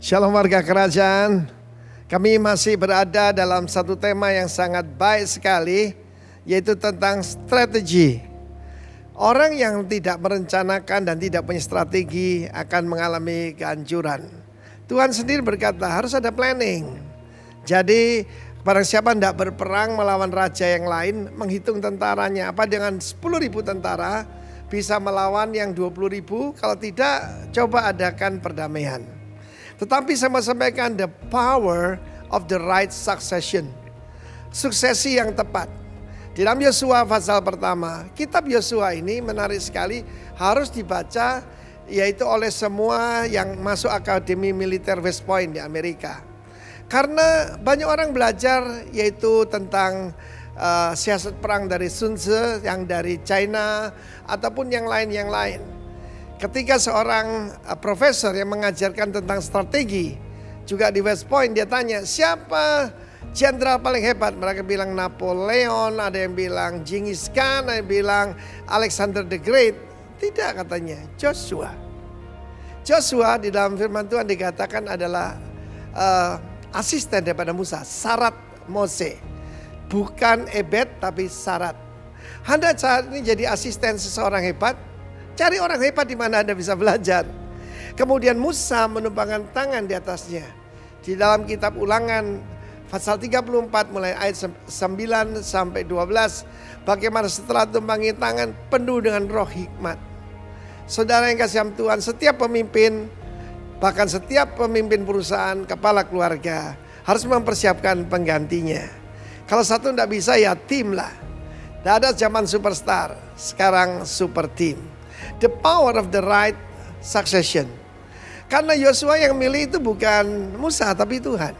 Shalom warga kerajaan. Kami masih berada dalam satu tema yang sangat baik sekali, yaitu tentang strategi. Orang yang tidak merencanakan dan tidak punya strategi akan mengalami kehancuran. Tuhan sendiri berkata harus ada planning. Jadi barang siapa tidak berperang melawan raja yang lain, menghitung tentaranya. Apa dengan 10.000 tentara bisa melawan yang 20.000? Kalau tidak, coba adakan perdamaian. Tetapi saya mau sampaikan the power of the right succession. Suksesi yang tepat. Di dalam Yosua pasal pertama, kitab Yosua ini menarik sekali, harus dibaca yaitu oleh semua yang masuk Akademi Militer West Point di Amerika. Karena banyak orang belajar yaitu tentang siasat perang dari Sun Tzu, yang dari China ataupun yang lain. Ketika seorang profesor yang mengajarkan tentang strategi juga di West Point, dia tanya siapa jenderal paling hebat. Mereka bilang Napoleon, ada yang bilang Genghis Khan, ada yang bilang Alexander the Great. Tidak, katanya Joshua. Joshua di dalam firman Tuhan dikatakan adalah asisten daripada Musa, Sarat Mose. Bukan Ebed tapi Sarat. Anda saat ini jadi asisten seseorang hebat. Cari orang hebat di mana Anda bisa belajar. Kemudian Musa menumpangkan tangan di atasnya. Di dalam kitab Ulangan pasal 34 mulai ayat 9 sampai 12. Bagaimana setelah tumpangi tangan penuh dengan roh hikmat. Saudara yang kasih Tuhan, setiap pemimpin, bahkan setiap pemimpin perusahaan, kepala keluarga harus mempersiapkan penggantinya. Kalau satu tidak bisa ya tim lah. Tidak ada zaman superstar, sekarang super team. The power of the right succession. Karena Yosua yang milih itu bukan Musa tapi Tuhan.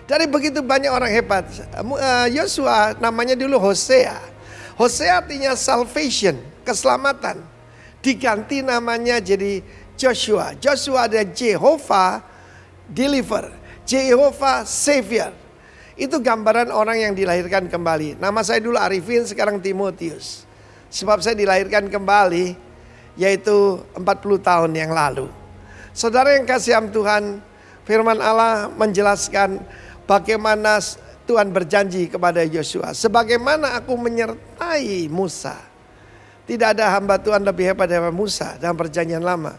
Dari begitu banyak orang hebat, Yosua namanya dulu Hosea. Hosea artinya salvation, keselamatan. Diganti namanya jadi Joshua. Joshua ada Jehovah deliver, Jehovah savior. Itu gambaran orang yang dilahirkan kembali. Nama saya dulu Arifin, sekarang Timotius. Sebab saya dilahirkan kembali yaitu 40 tahun yang lalu. Saudara yang kasih Tuhan, firman Allah menjelaskan bagaimana Tuhan berjanji kepada Yosua. Sebagaimana aku menyertai Musa. Tidak ada hamba Tuhan lebih hebat daripada Musa dalam perjanjian lama.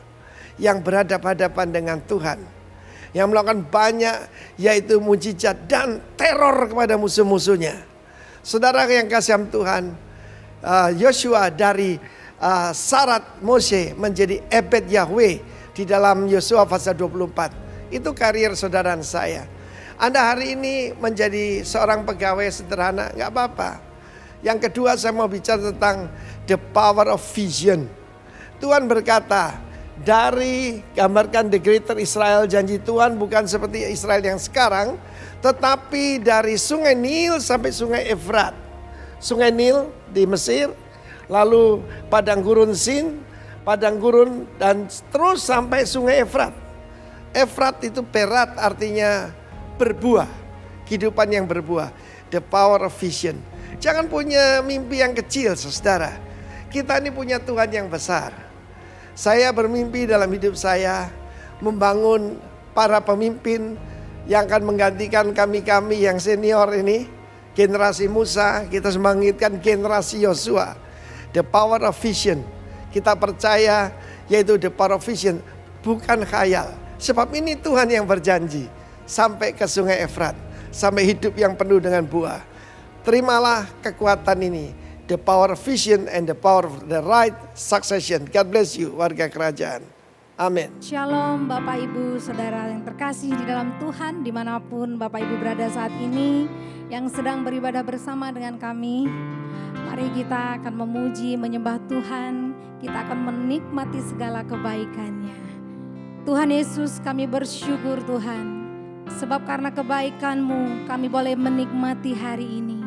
Yang berhadapan-hadapan dengan Tuhan. Yang melakukan banyak yaitu mujizat dan teror kepada musuh-musuhnya. Saudara yang kasih Tuhan, Yosua dari Sarat Mose menjadi Ebed Yahweh di dalam Yosua pasal 24. Itu karier saudara saya. Anda hari ini menjadi seorang pegawai sederhana, nggak apa-apa. Yang kedua saya mau bicara tentang the power of vision. Tuhan berkata, dari gambarkan the greater Israel, janji Tuhan bukan seperti Israel yang sekarang, tetapi dari sungai Nil sampai sungai Efrat. Sungai Nil di Mesir, lalu padang gurun Sin, padang gurun dan terus sampai sungai Efrat. Efrat itu perat artinya berbuah, kehidupan yang berbuah. The power of vision. Jangan punya mimpi yang kecil saudara. Kita ini punya Tuhan yang besar. Saya bermimpi dalam hidup saya membangun para pemimpin yang akan menggantikan kami-kami yang senior ini. Generasi Musa, kita membangkitkan generasi Yosua. The power of vision. Kita percaya yaitu the power of vision, bukan khayal. Sebab ini Tuhan yang berjanji sampai ke sungai Efrat, sampai hidup yang penuh dengan buah. Terimalah kekuatan ini. The power of vision and the power of the right succession. God bless you warga kerajaan. Amin. Shalom Bapak Ibu Saudara yang terkasih di dalam Tuhan, dimanapun Bapak Ibu berada saat ini, yang sedang beribadah bersama dengan kami. Mari kita akan memuji, menyembah Tuhan. Kita akan menikmati segala kebaikan-Nya. Tuhan Yesus, kami bersyukur Tuhan. Sebab karena kebaikan-Mu kami boleh menikmati hari ini.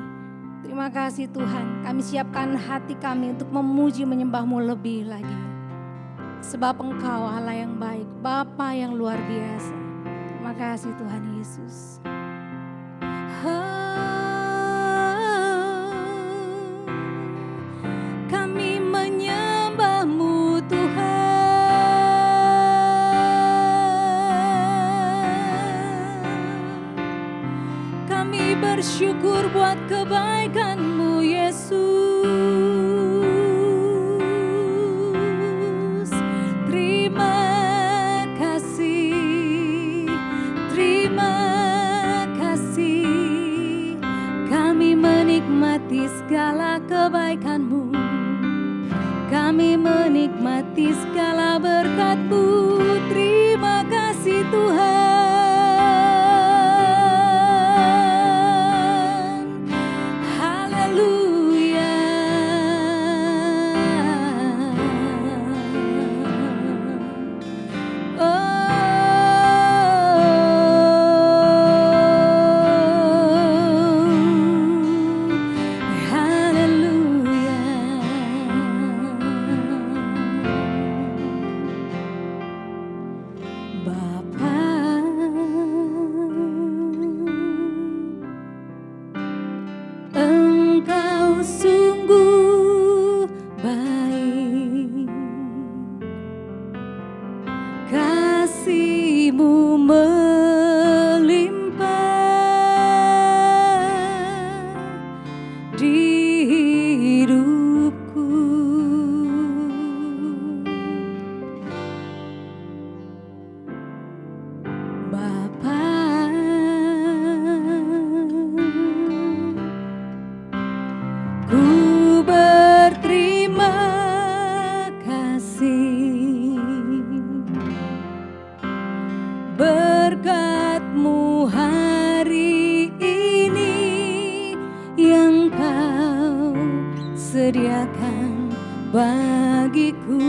Terima kasih Tuhan, kami siapkan hati kami untuk memuji menyembah-Mu lebih lagi. Sebab Engkau Allah yang baik, Bapa yang luar biasa. Terima kasih Tuhan Yesus. Kami menyembah-Mu Tuhan. buat kebaikan-Mu Yesus. Terima kasih, terima kasih. Kami menikmati segala kebaikan-Mu, kami menikmati segala berkat-Mu. Terima kasih Tuhan. Haleluya. Engkau sungguh baik, kasih-Mu melimpah di hidupku. Bapa, ku berterima kasih, berkat-Mu hari ini yang Kau sediakan bagiku.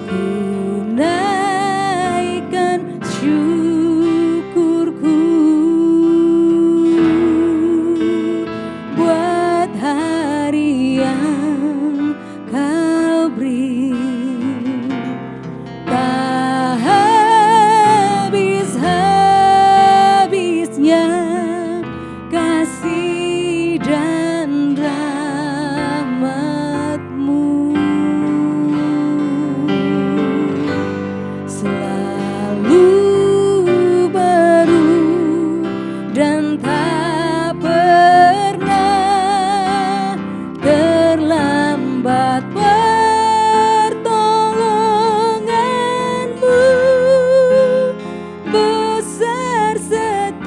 Ku naikkan syukurku buat hari yang Kau beri. Tak habis-habisnya kasih dan rahmat-Mu. Selalu baru dan tak pernah terlambat pertolongan-Mu. Besar setia-Mu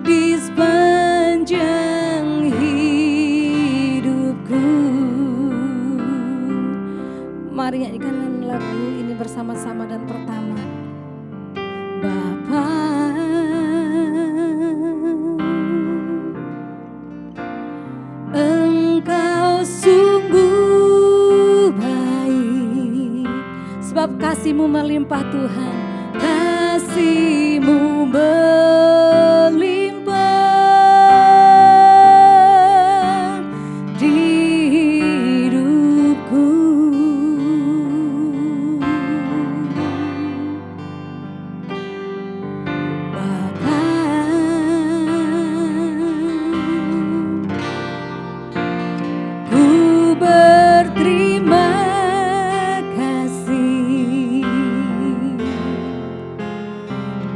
di sepanjang hidupku. Mari nyanyikan lagu ini bersama-sama dan pertama. Bapa, Engkau sungguh baik, sebab kasih-Mu melimpah Tuhan. Kasih-Mu melimpah di hidupku. Bapa, ku berterima kasih,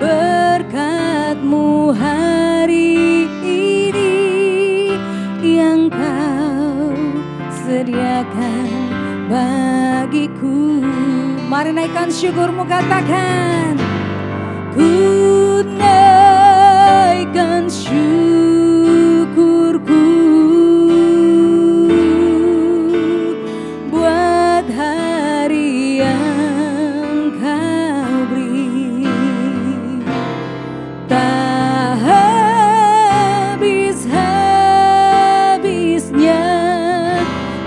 berkat-Mu hari ini yang Kau sediakan bagiku. Mari naikkan syukur-Mu, katakan, ku naikkan syukurku buat hari yang Kau beri. Tak habis-habisnya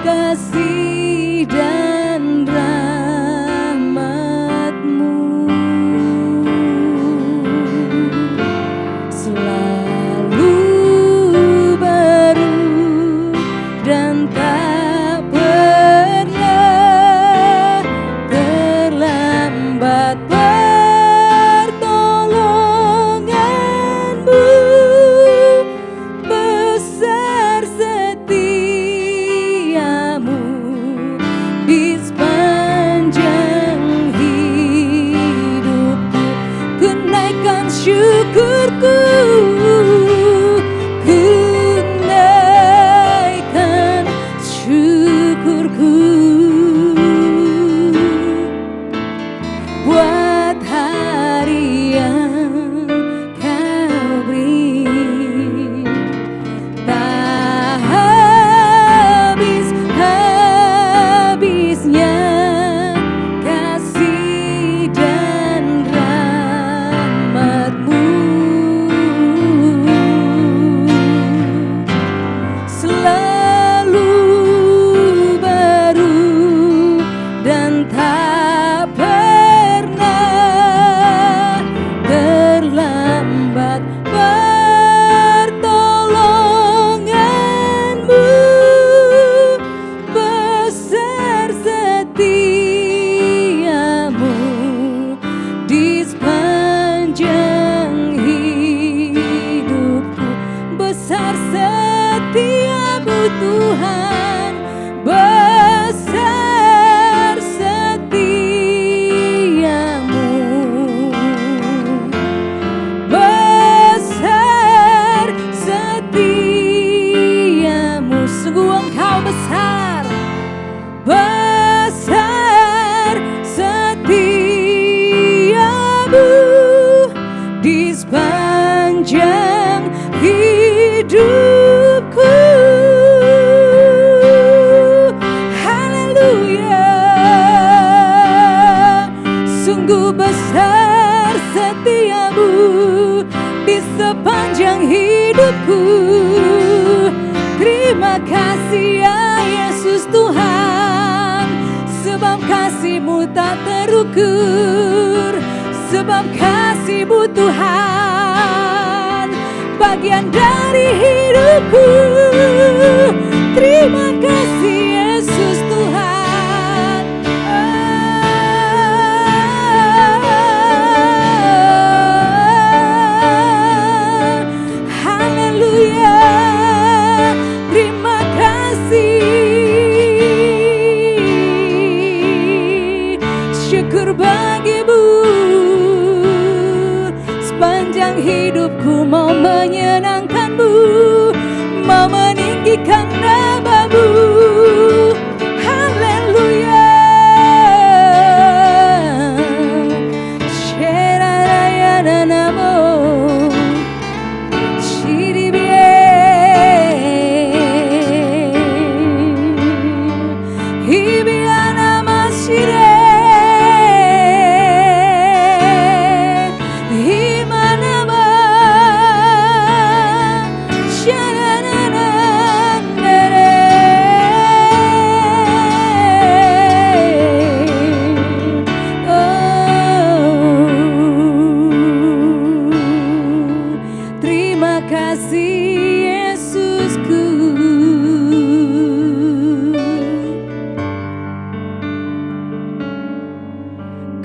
kasih dan rahmat-Mu. syukurku, ku naikkan syukurku buat hari yang kau beri. Tak habis-habisnya kasih dan rahmat-Mu, selalu baru dan tak pernah terlambat. Pertolongan-Mu besar, setiamu di sepanjang hidupku. Besar setiamu Tuhan, besar setiamu, besar setiamu. Sungguh Engkau besar, besar setiamu di sepanjang hidupku. Haleluya, sungguh besar setiamu di sepanjang hidupku. Terima kasih ya Yesus Tuhan, sebab kasih-Mu tak terukur, sebab kasih-Mu Tuhan bagian dari hidupku. Terima kasih Yesus Tuhan. Haleluya, terima kasih. Syukur bagi-Mu, sepanjang hidupku mau menyenangkan-Mu, mau meninggikan nama-Mu. Haleluya. Sherarayanamo, shiribie, hibianama shire, himanama, terima kasih Yesusku.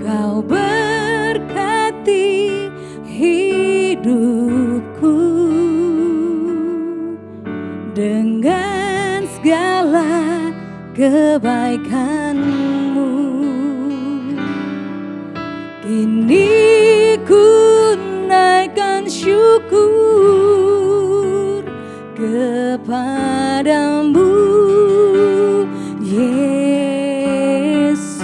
Kau berkati hidupku dengan segala kebaikan-Mu. Kini ku naikkan syukur kepadamu, Yesus.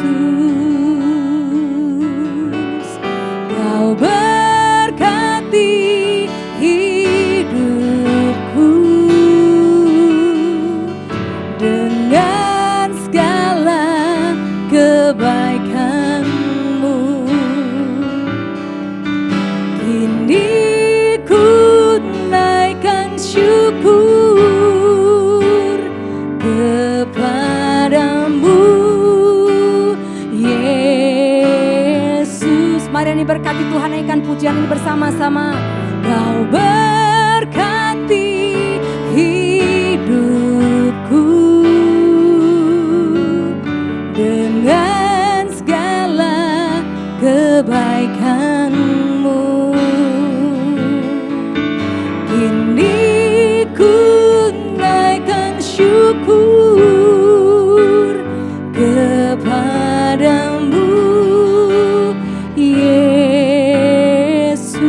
Kau berkati hidupku dengan segala kebaikan-Mu. Kini ku naikkan syukur kepadamu, Yesus. Mari yang diberkati Tuhan, naikkan pujian ini bersama-sama. Kau berkati hidupku dengan segala kebaikan-Mu. Kini ku naikkan syukur kepadamu, Yesus.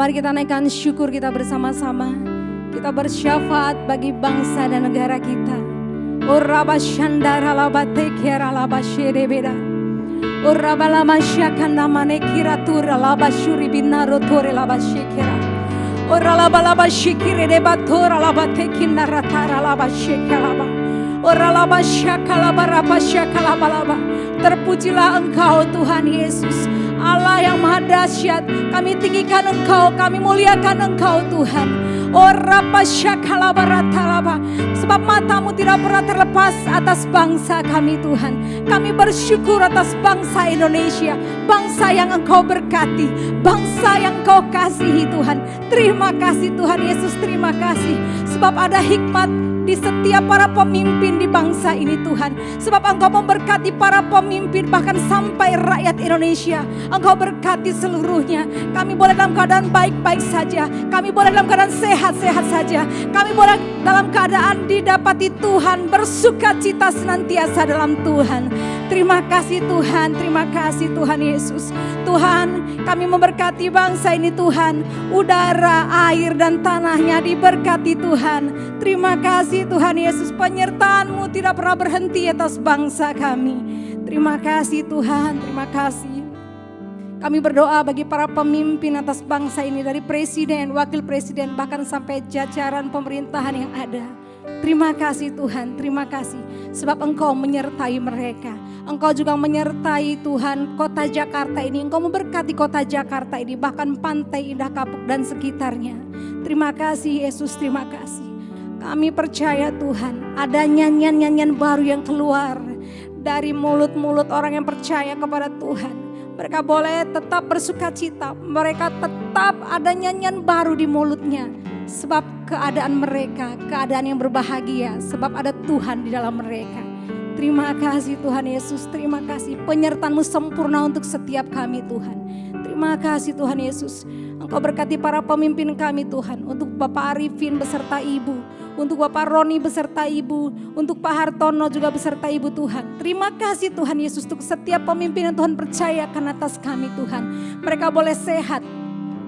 Mari kita naikkan syukur kita bersama-sama. Kita bersyafaat bagi bangsa dan negara kita. Oraba shandara laba tekera laba sherebeda. Oraba lama syakanda mane kiratura laba shuri binaro tore laba shekera. Ora laba shikire debatora laba tekinda ratara laba shekalaba. Ora laba shakalaba raba shakalaba. Terpujilah Engkau Tuhan Yesus, Allah yang maha dahsyat. Kami tinggikan Engkau, kami muliakan Engkau Tuhan. Sebab matamu tidak pernah terlepas atas bangsa kami Tuhan. Kami bersyukur atas bangsa Indonesia, bangsa yang Engkau berkati, bangsa yang Engkau kasihi Tuhan. Terima kasih Tuhan Yesus, terima kasih. Sebab ada hikmat di setiap para pemimpin di bangsa ini Tuhan. Sebab Engkau memberkati para pemimpin bahkan sampai rakyat Indonesia. Engkau berkati seluruhnya. Kami boleh dalam keadaan baik-baik saja. Kami boleh dalam keadaan sehat-sehat saja. Kami boleh dalam keadaan didapati Tuhan, bersuka cita senantiasa dalam Tuhan. Terima kasih Tuhan, terima kasih Tuhan Yesus. Tuhan, kami memberkati bangsa ini Tuhan. Udara, air dan tanahnya diberkati Tuhan. Terima kasih Tuhan Yesus, penyertaan-Mu tidak pernah berhenti atas bangsa kami. Terima kasih Tuhan, terima kasih. Kami berdoa bagi para pemimpin atas bangsa ini, dari presiden, wakil presiden, bahkan sampai jajaran pemerintahan yang ada. Terima kasih Tuhan, terima kasih. Sebab Engkau menyertai mereka. Engkau juga menyertai Tuhan kota Jakarta ini. Engkau memberkati kota Jakarta ini, bahkan Pantai Indah Kapuk dan sekitarnya. Terima kasih Yesus, terima kasih. Kami percaya Tuhan, ada nyanyian-nyanyian baru yang keluar dari mulut-mulut orang yang percaya kepada Tuhan. Mereka boleh tetap bersuka cita, mereka tetap ada nyanyian baru di mulutnya. Sebab keadaan mereka, keadaan yang berbahagia, sebab ada Tuhan di dalam mereka. Terima kasih Tuhan Yesus, terima kasih. Penyertaan-Mu sempurna untuk setiap kami Tuhan. Terima kasih Tuhan Yesus. Engkau berkati para pemimpin kami Tuhan. Untuk Bapak Arifin beserta Ibu, untuk Bapak Roni beserta Ibu, untuk Pak Hartono juga beserta Ibu Tuhan. Terima kasih Tuhan Yesus untuk setiap pemimpin yang Tuhan percayakan atas kami Tuhan. Mereka boleh sehat,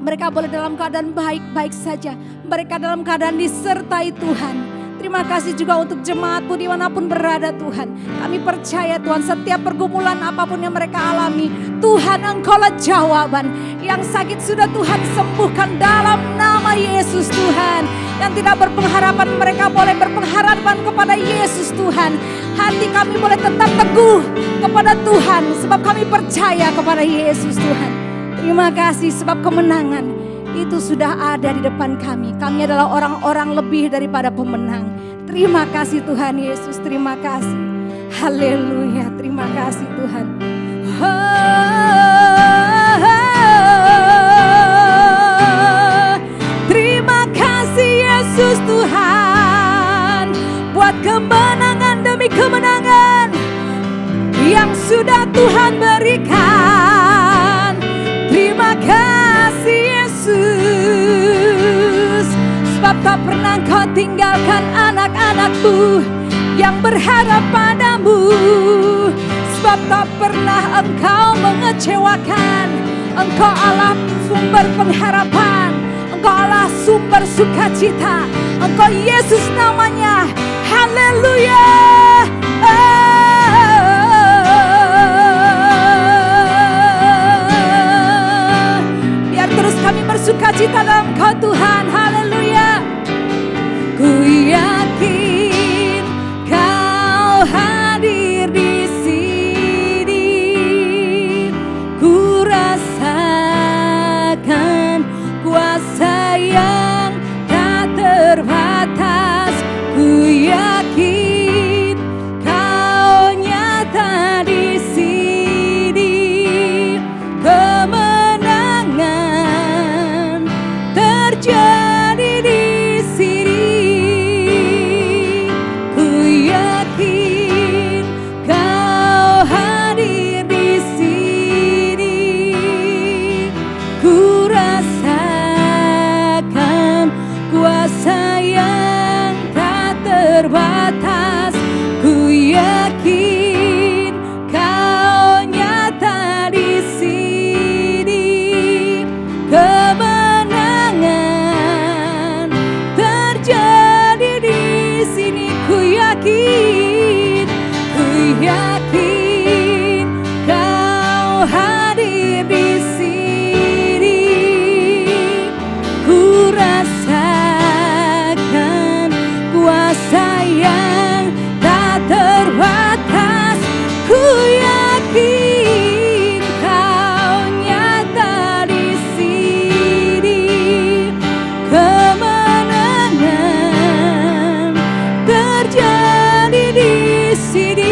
mereka boleh dalam keadaan baik-baik saja, mereka dalam keadaan disertai Tuhan. Terima kasih juga untuk jemaat-Mu dimanapun berada Tuhan. Kami percaya Tuhan, setiap pergumulan apapun yang mereka alami, Tuhan Engkaulah jawaban. Yang sakit sudah Tuhan sembuhkan dalam nama Yesus Tuhan. Yang tidak berpengharapan, mereka boleh berpengharapan kepada Yesus Tuhan. Hati kami boleh tetap teguh kepada Tuhan, sebab kami percaya kepada Yesus Tuhan. Terima kasih sebab kemenangan itu sudah ada di depan kami. Kami adalah orang-orang lebih daripada pemenang. Terima kasih Tuhan Yesus, terima kasih. Haleluya, terima kasih Tuhan. Terima kasih Yesus Tuhan, buat kemenangan demi kemenangan yang sudah Tuhan berikan. Terima kasih Yesus, sebab tak pernah Kau tinggalkan anak-anak-Mu yang berharap padamu. Sebab tak pernah Engkau mengecewakan. Engkau Allah sumber pengharapan, Engkau Allah sumber sukacita. Engkau Yesus namanya. Haleluya. Biar terus kami bersukacita dalam Kau Tuhan. Haleluya. Ku yakin Kau hadir di sini. Ku rasakan kuasa yang tak terbatas. Ku yakin di sini. Ku rasakan kuasa yang tak terbatas. Ku yakin Kau nyata di sini. Kemenangan terjadi di sini.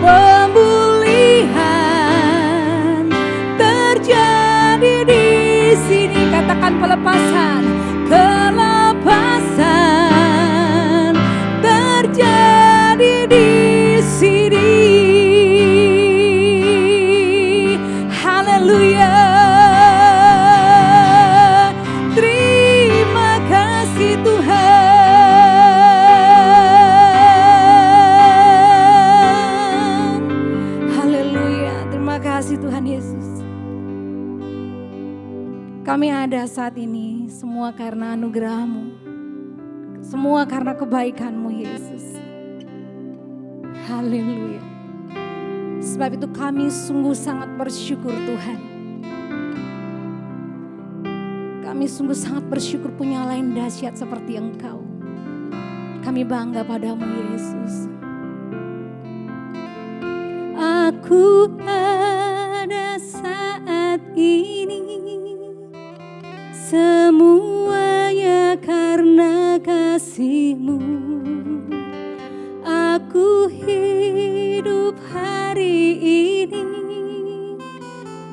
Pemulihan terjadi di sini. Katakan pelepasan, kelepasan terjadi di sini. Haleluya. Terima kasih Tuhan. Haleluya. Terima kasih Tuhan Yesus. Kami ada saat ini semua karena anugerah-Mu, semua karena kebaikan-Mu Yesus. Haleluya. Sebab itu kami sungguh sangat bersyukur Tuhan. Kami sungguh sangat bersyukur punya lain dahsyat seperti Engkau. Kami bangga padamu Yesus. Aku ada saat ini, semuanya karena kasih-Mu. Aku hidup hari ini,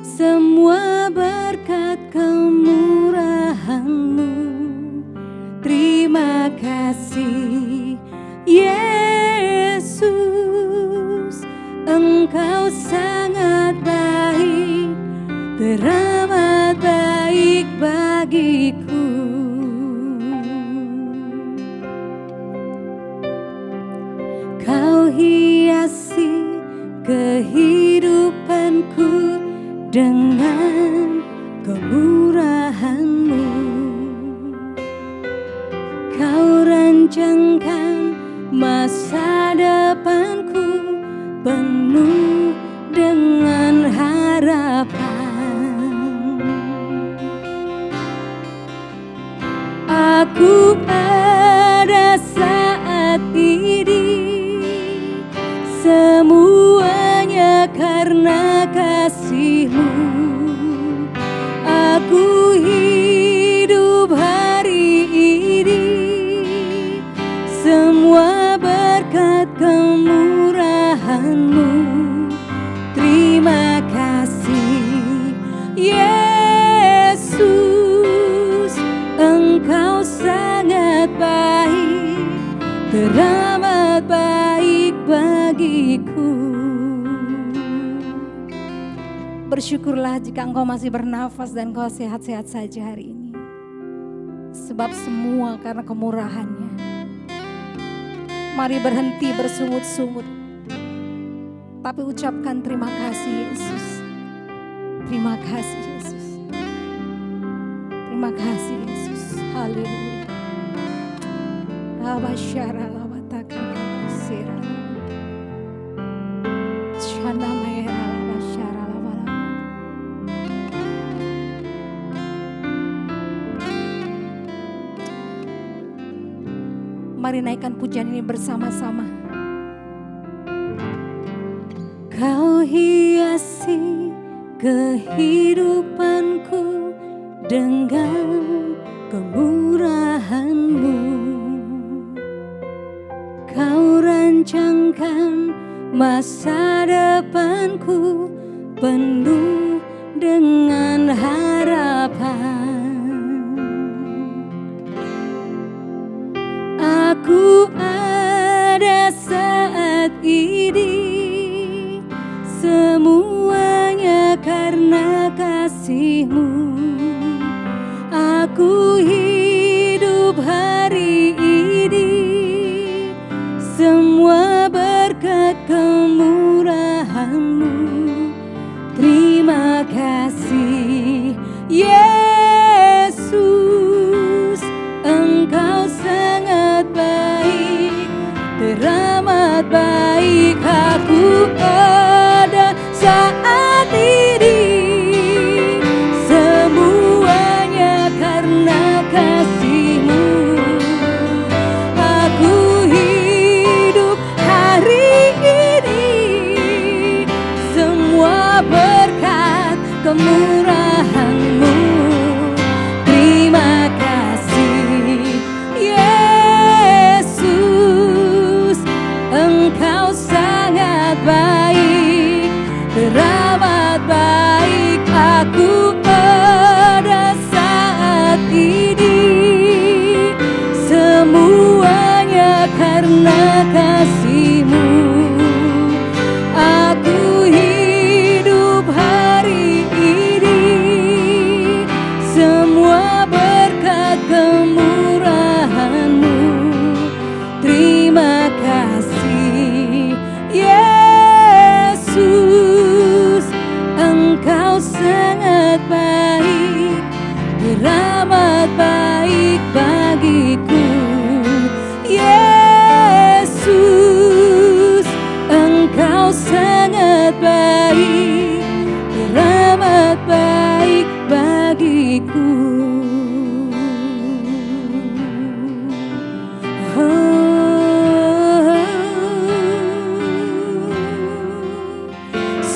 semua berkat kemurahan-Mu. Terima kasih Yesus, Engkau sangat baik, teramat baik bagiku. Kau hiasi kehidupanku dengan kemurahan-Mu. Kau rancangkan masa depanku penuh dengan harapan. Aku ada saat ini, semuanya karena kasih-Mu. Aku hidup hari ini, semua berkat kemurahan-Mu. Terima kasih Yesus, Engkau sangat baik, teramat baik bagiku. Bersyukurlah jika engkau masih bernafas dan kau sehat-sehat saja hari ini. Sebab semua karena kemurahan-Nya. Mari berhenti bersungut-sungut, tapi ucapkan terima kasih Yesus. Terima kasih Yesus. Terima kasih Yesus. Haleluya. Rabasyara labataka sira. Shana mayra labasyara labala. Mari naikkan pujian ini bersama-sama. Kau hiasi kehidupanku dengan kemurahan-Mu. Kau rancangkan masa depanku penuh dengan harapan. Aku ada saat ini, semuanya karena kasih-Mu. Aku hidup hari ini, semua berkat kemurahan-Mu. Terima kasih Yesus, Engkau sangat baik, teramat baik. Aku ada saat ini, berkat kemurahan-Mu. Terima kasih Yesus, Engkau sangat baik, teramat baik. Aku pada saat ini, semuanya karena kasih-Mu. Aku hidup hari ini, semua berkat kemurahan-Mu. Terima kasih Yesus, Engkau sangat baik, teramat baik bagiku. Yesus, Engkau sangat baik, teramat baik bagiku.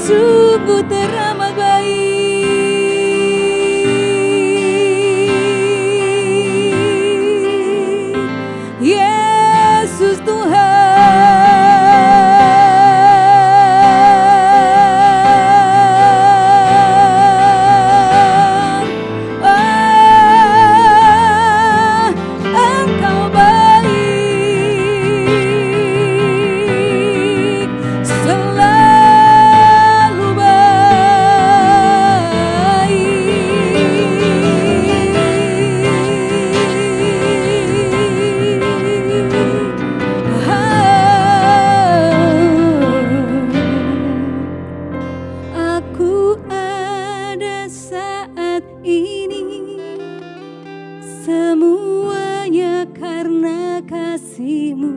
Sungguh teramat baik Yesus Tuhan. Engkau baik, selalu aku ada saat ini, semuanya karena kasih-Mu.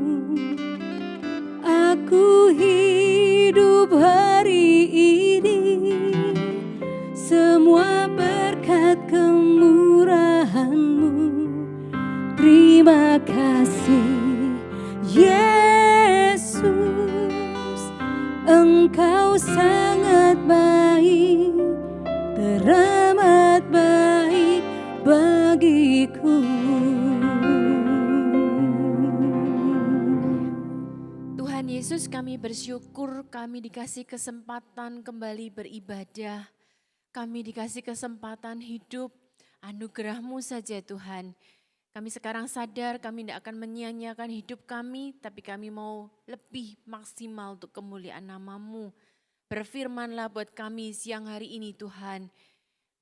Aku hidup hari ini, semua berkat kemurahan-Mu. Terima kasih Yesus, Engkau sangat baik, teramat baik bagiku. Tuhan Yesus, kami bersyukur kami dikasih kesempatan kembali beribadah. Kami dikasih kesempatan hidup, anugerah-Mu saja Tuhan. Kami sekarang sadar kami tidak akan menyia-nyiakan hidup kami, tapi kami mau lebih maksimal untuk kemuliaan nama-Mu. Berfirmanlah buat kami siang hari ini Tuhan.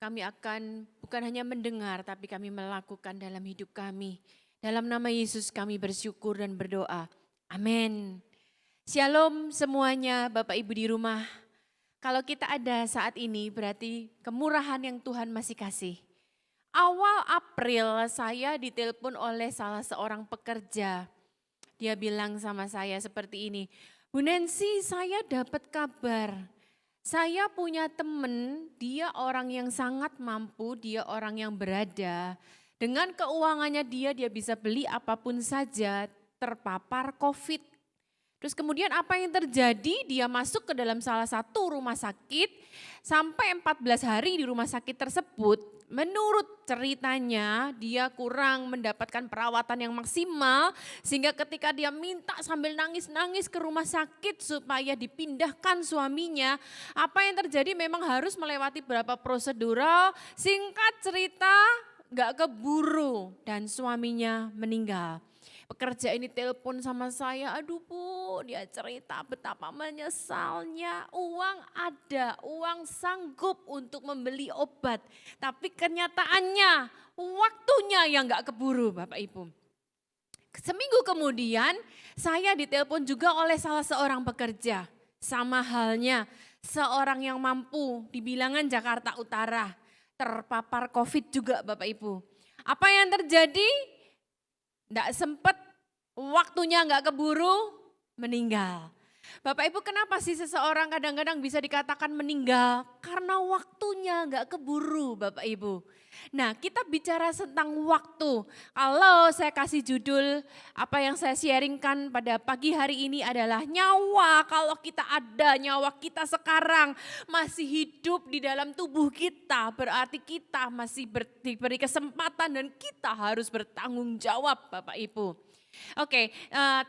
Kami akan bukan hanya mendengar, tapi kami melakukan dalam hidup kami. Dalam nama Yesus kami bersyukur dan berdoa. Amin. Shalom semuanya Bapak Ibu di rumah. Kalau kita ada saat ini berarti kemurahan yang Tuhan masih kasih. Awal April saya ditelepon oleh salah seorang pekerja. Dia bilang sama saya seperti ini, Bu Nancy, saya dapat kabar. Saya punya teman, dia orang yang sangat mampu, dia orang yang berada. Dengan keuangannya dia bisa beli apapun saja, terpapar COVID. Terus kemudian apa yang terjadi? Dia masuk ke dalam salah satu rumah sakit, sampai 14 hari di rumah sakit tersebut. Menurut ceritanya dia kurang mendapatkan perawatan yang maksimal sehingga ketika dia minta sambil nangis-nangis ke rumah sakit supaya dipindahkan suaminya, apa yang terjadi memang harus melewati beberapa prosedural, singkat cerita gak keburu dan suaminya meninggal. Pekerja ini telepon sama saya, aduh Bu, dia cerita betapa menyesalnya, uang ada, uang sanggup untuk membeli obat. Tapi kenyataannya waktunya yang gak keburu Bapak Ibu. Seminggu kemudian saya ditelepon juga oleh salah seorang pekerja. Sama halnya seorang yang mampu di bilangan Jakarta Utara, terpapar COVID juga Bapak Ibu. Apa yang terjadi? Nggak sempat, waktunya nggak keburu, meninggal. Bapak Ibu, kenapa sih seseorang kadang-kadang bisa dikatakan meninggal? Karena waktunya nggak keburu Bapak Ibu. Nah, kita bicara tentang waktu. Kalau saya kasih judul apa yang saya sharingkan pada pagi hari ini adalah nyawa. Kalau kita ada nyawa kita sekarang masih hidup di dalam tubuh kita, berarti kita masih diberi kesempatan dan kita harus bertanggung jawab Bapak Ibu. Oke,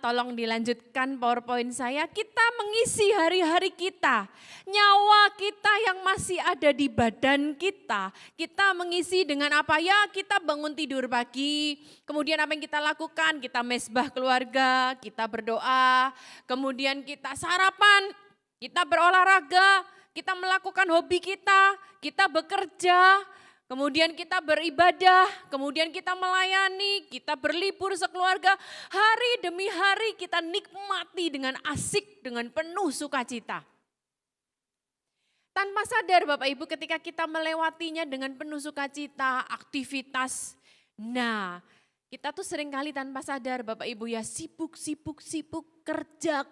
tolong dilanjutkan PowerPoint saya. Kita mengisi hari-hari kita, nyawa kita yang masih ada di badan kita. Kita mengisi dengan apa ya? Kita bangun tidur pagi, kemudian apa yang kita lakukan? Kita mesbah keluarga, kita berdoa, kemudian kita sarapan, kita berolahraga, kita melakukan hobi kita bekerja, kemudian kita beribadah, kemudian kita melayani, kita berlibur sekeluarga. Hari demi hari kita nikmati dengan asik, dengan penuh sukacita. Tanpa sadar Bapak Ibu ketika kita melewatinya dengan penuh sukacita, aktivitas. Nah, kita tuh seringkali tanpa sadar Bapak Ibu ya sibuk, kerja,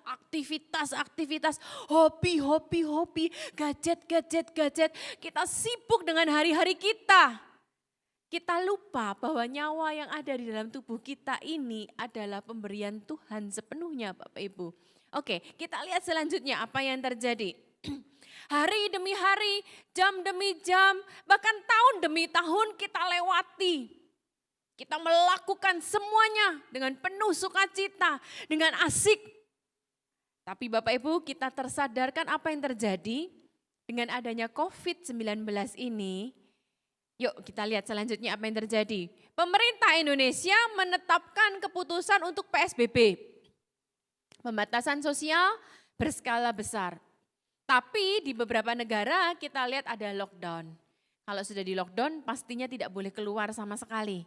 aktivitas, hobi, gadget. Kita sibuk dengan hari-hari kita. Kita lupa bahwa nyawa yang ada di dalam tubuh kita ini adalah pemberian Tuhan sepenuhnya Bapak Ibu. Oke, kita lihat selanjutnya apa yang terjadi. Hari demi hari, jam demi jam, bahkan tahun demi tahun kita lewati. Kita melakukan semuanya dengan penuh sukacita, dengan asik. Tapi Bapak Ibu kita tersadarkan apa yang terjadi dengan adanya COVID-19 ini. Yuk kita lihat selanjutnya apa yang terjadi. Pemerintah Indonesia menetapkan keputusan untuk PSBB. Pembatasan sosial berskala besar. Tapi di beberapa negara kita lihat ada lockdown. Kalau sudah di lockdown pastinya tidak boleh keluar sama sekali.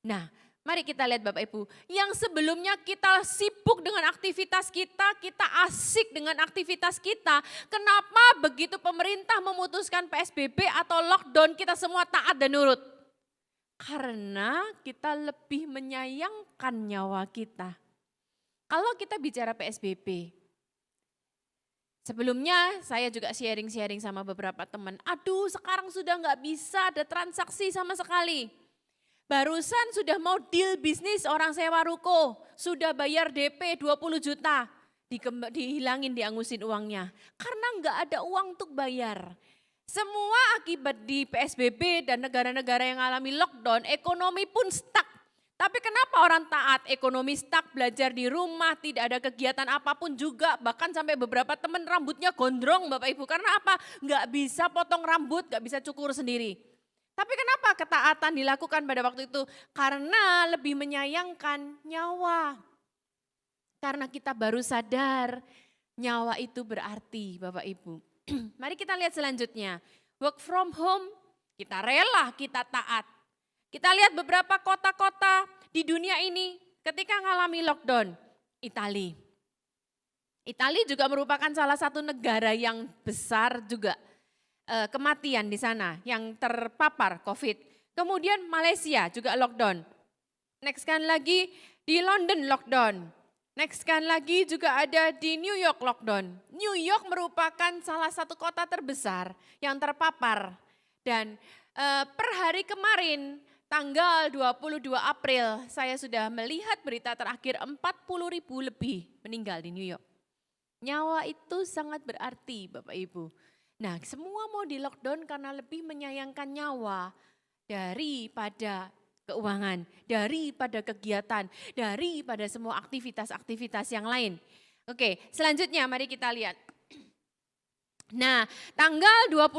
Nah, mari kita lihat Bapak Ibu, yang sebelumnya kita sibuk dengan aktivitas kita asik dengan aktivitas kita. Kenapa begitu pemerintah memutuskan PSBB atau lockdown kita semua taat dan nurut? Karena kita lebih menyayangkan nyawa kita. Kalau kita bicara PSBB, sebelumnya saya juga sharing sama beberapa teman. Aduh sekarang sudah nggak bisa ada transaksi sama sekali. Barusan sudah mau deal bisnis orang sewa ruko, sudah bayar DP 20 juta, dihilangin, diangusin uangnya. Karena enggak ada uang untuk bayar. Semua akibat di PSBB dan negara-negara yang alami lockdown, ekonomi pun stuck. Tapi kenapa orang taat? Ekonomi stuck, belajar di rumah, tidak ada kegiatan apapun juga. Bahkan sampai beberapa teman rambutnya gondrong Bapak Ibu. Karena apa? Enggak bisa potong rambut, enggak bisa cukur sendiri. Tapi kenapa ketaatan dilakukan pada waktu itu? Karena lebih menyayangkan nyawa. Karena kita baru sadar nyawa itu berarti Bapak Ibu. Mari kita lihat selanjutnya. Work from home, kita rela, kita taat. Kita lihat beberapa kota-kota di dunia ini ketika mengalami lockdown. Italia juga merupakan salah satu negara yang besar juga. Kematian di sana yang terpapar COVID. Kemudian Malaysia juga lockdown. Next kan lagi di London lockdown. Next kan lagi juga ada di New York lockdown. New York merupakan salah satu kota terbesar yang terpapar. Dan per hari kemarin tanggal 22 April saya sudah melihat berita terakhir 40.000 lebih meninggal di New York. Nyawa itu sangat berarti Bapak Ibu. Nah, semua mau di lockdown karena lebih menyayangkan nyawa daripada keuangan, daripada kegiatan, daripada semua aktivitas-aktivitas yang lain. Oke, selanjutnya mari kita lihat. Nah, tanggal 21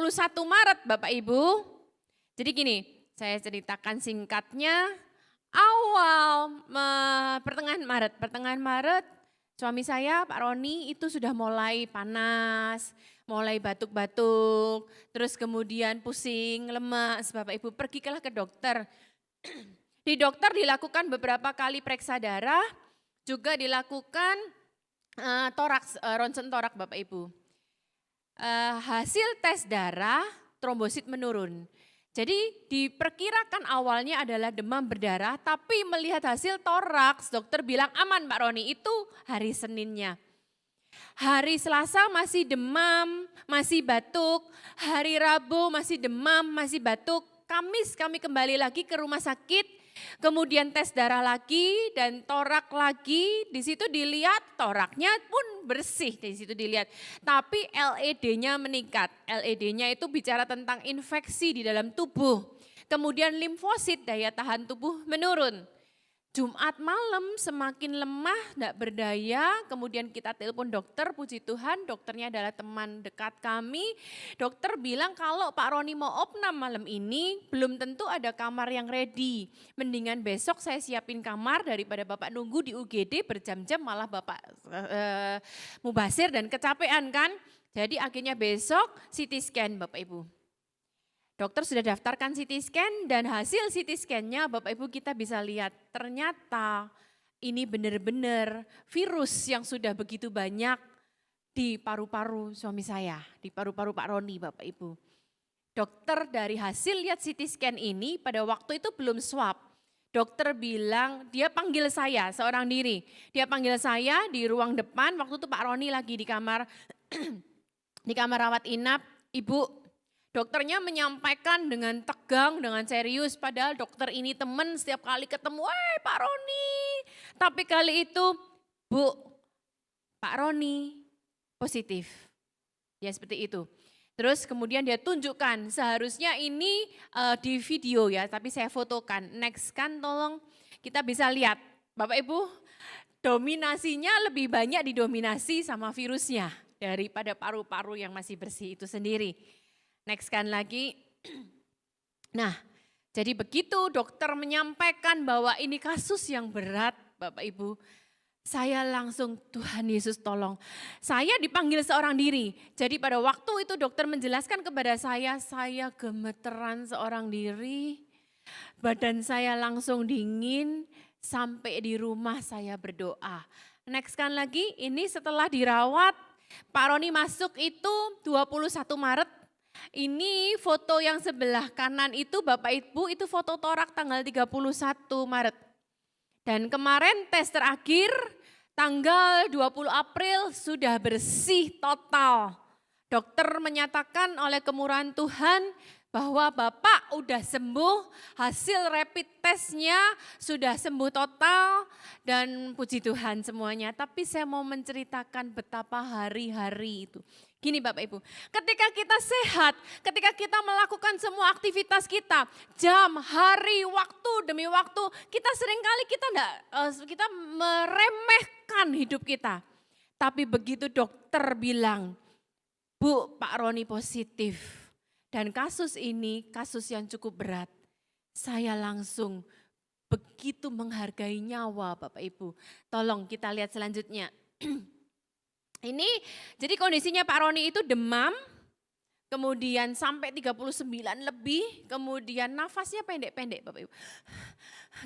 Maret Bapak Ibu. Jadi gini, saya ceritakan singkatnya. Pertengahan Maret suami saya Pak Roni itu sudah mulai panas, mulai batuk-batuk, terus kemudian pusing, lemas, Bapak Ibu pergilah ke dokter. Di dokter dilakukan beberapa kali periksa darah, juga dilakukan toraks, ronsen torak Bapak Ibu. Hasil tes darah, trombosit menurun. Jadi diperkirakan awalnya adalah demam berdarah, tapi melihat hasil toraks, dokter bilang aman Pak Roni, itu hari Seninnya. Hari Selasa masih demam, masih batuk. Hari Rabu masih demam, masih batuk. Kamis kami kembali lagi ke rumah sakit. Kemudian tes darah lagi dan torak lagi. Di situ dilihat toraknya pun bersih, di situ dilihat. Tapi LED-nya meningkat. LED-nya itu bicara tentang infeksi di dalam tubuh. Kemudian limfosit, daya tahan tubuh menurun. Jumat malam semakin lemah, tidak berdaya, kemudian kita telepon dokter, puji Tuhan dokternya adalah teman dekat kami. Dokter bilang kalau Pak Roni mau opnam malam ini belum tentu ada kamar yang ready. Mendingan besok saya siapin kamar daripada Bapak nunggu di UGD berjam-jam malah Bapak mubasir dan kecapean kan. Jadi akhirnya besok CT scan Bapak Ibu. Dokter sudah daftarkan CT scan dan hasil CT scan-nya Bapak Ibu kita bisa lihat ternyata ini benar-benar virus yang sudah begitu banyak di paru-paru suami saya, di paru-paru Pak Roni Bapak Ibu. Dokter dari hasil lihat CT scan ini pada waktu itu belum swab. Dokter bilang dia panggil saya seorang diri. Dia panggil saya di ruang depan waktu itu Pak Roni lagi di kamar di kamar rawat inap. Ibu, dokternya menyampaikan dengan tegang, dengan serius, padahal dokter ini teman setiap kali ketemu, Pak Roni. Tapi kali itu, Bu, Pak Roni positif. Ya seperti itu. Terus kemudian dia tunjukkan, seharusnya ini di video ya, tapi saya fotokan. Next kan tolong kita bisa lihat, Bapak Ibu, dominasinya lebih banyak didominasi sama virusnya daripada paru-paru yang masih bersih itu sendiri. Next kan lagi. Nah, jadi begitu dokter menyampaikan bahwa ini kasus yang berat Bapak Ibu. Saya langsung Tuhan Yesus tolong. Saya dipanggil seorang diri. Jadi pada waktu itu dokter menjelaskan kepada saya gemeteran seorang diri. Badan saya langsung dingin sampai di rumah saya berdoa. Next kan lagi ini setelah dirawat Pak Roni masuk itu 21 Maret. Ini foto yang sebelah kanan itu Bapak Ibu itu foto torak tanggal 31 Maret. Dan kemarin tes terakhir tanggal 20 April sudah bersih total. Dokter menyatakan oleh kemurahan Tuhan bahwa Bapak udah sembuh, hasil rapid testnya sudah sembuh total dan puji Tuhan semuanya. Tapi saya mau menceritakan betapa hari-hari itu. Gini Bapak Ibu, ketika kita sehat, ketika kita melakukan semua aktivitas kita, jam, hari, waktu demi waktu, kita seringkali kita meremehkan hidup kita. Tapi begitu dokter bilang, Bu, Pak Roni positif. Dan kasus ini kasus yang cukup berat. Saya langsung begitu menghargai nyawa Bapak Ibu. Tolong kita lihat selanjutnya. Ini jadi kondisinya Pak Roni itu demam, kemudian sampai 39 lebih, kemudian nafasnya pendek-pendek Bapak Ibu.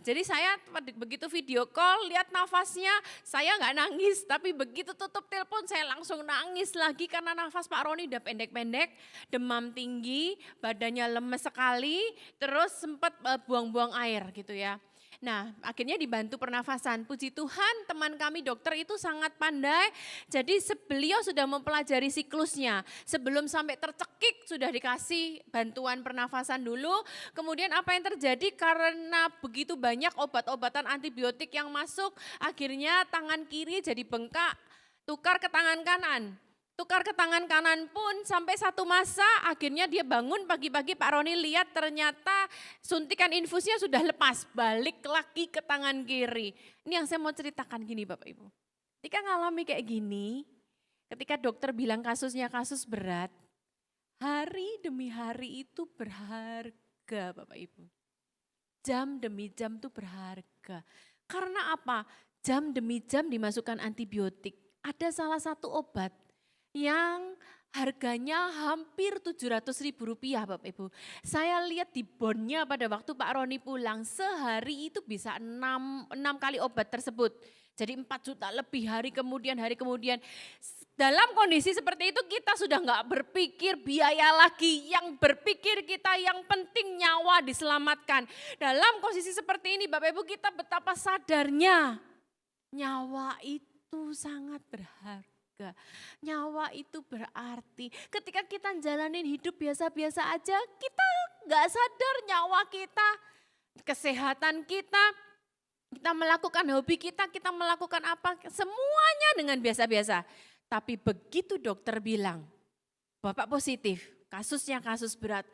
Jadi saya begitu video call lihat nafasnya, saya nggak nangis, tapi begitu tutup telepon saya langsung nangis lagi karena nafas Pak Roni udah pendek-pendek, demam tinggi, badannya lemes sekali, terus sempat buang-buang air gitu ya. Nah akhirnya dibantu pernafasan, puji Tuhan teman kami dokter itu sangat pandai, jadi beliau sudah mempelajari siklusnya, sebelum sampai tercekik sudah dikasih bantuan pernafasan dulu, kemudian apa yang terjadi karena begitu banyak obat-obatan antibiotik yang masuk, akhirnya tangan kiri jadi bengkak, tukar ke tangan kanan. Tukar ke tangan kanan pun sampai satu masa akhirnya dia bangun pagi-pagi Pak Roni lihat ternyata suntikan infusnya sudah lepas, balik lagi ke tangan kiri. Ini yang saya mau ceritakan gini Bapak Ibu. Ketika ngalami kayak gini, ketika dokter bilang kasusnya kasus berat, hari demi hari itu berharga Bapak Ibu. Jam demi jam itu berharga. Karena apa? Jam demi jam dimasukkan antibiotik. Ada salah satu obat yang harganya hampir 700.000 rupiah Bapak Ibu. Saya lihat di bonnya pada waktu Pak Roni pulang, sehari itu bisa 6 kali obat tersebut. Jadi 4 juta lebih hari kemudian. Dalam kondisi seperti itu kita sudah nggak berpikir biaya lagi, yang berpikir kita yang penting nyawa diselamatkan. Dalam posisi seperti ini Bapak Ibu kita betapa sadarnya nyawa itu sangat berharga. Nyawa itu berarti. Ketika kita jalanin hidup biasa-biasa aja, kita nggak sadar nyawa kita, kesehatan kita melakukan hobi kita melakukan apa, semuanya dengan biasa-biasa. Tapi begitu dokter bilang, Bapak positif, kasusnya kasus berat,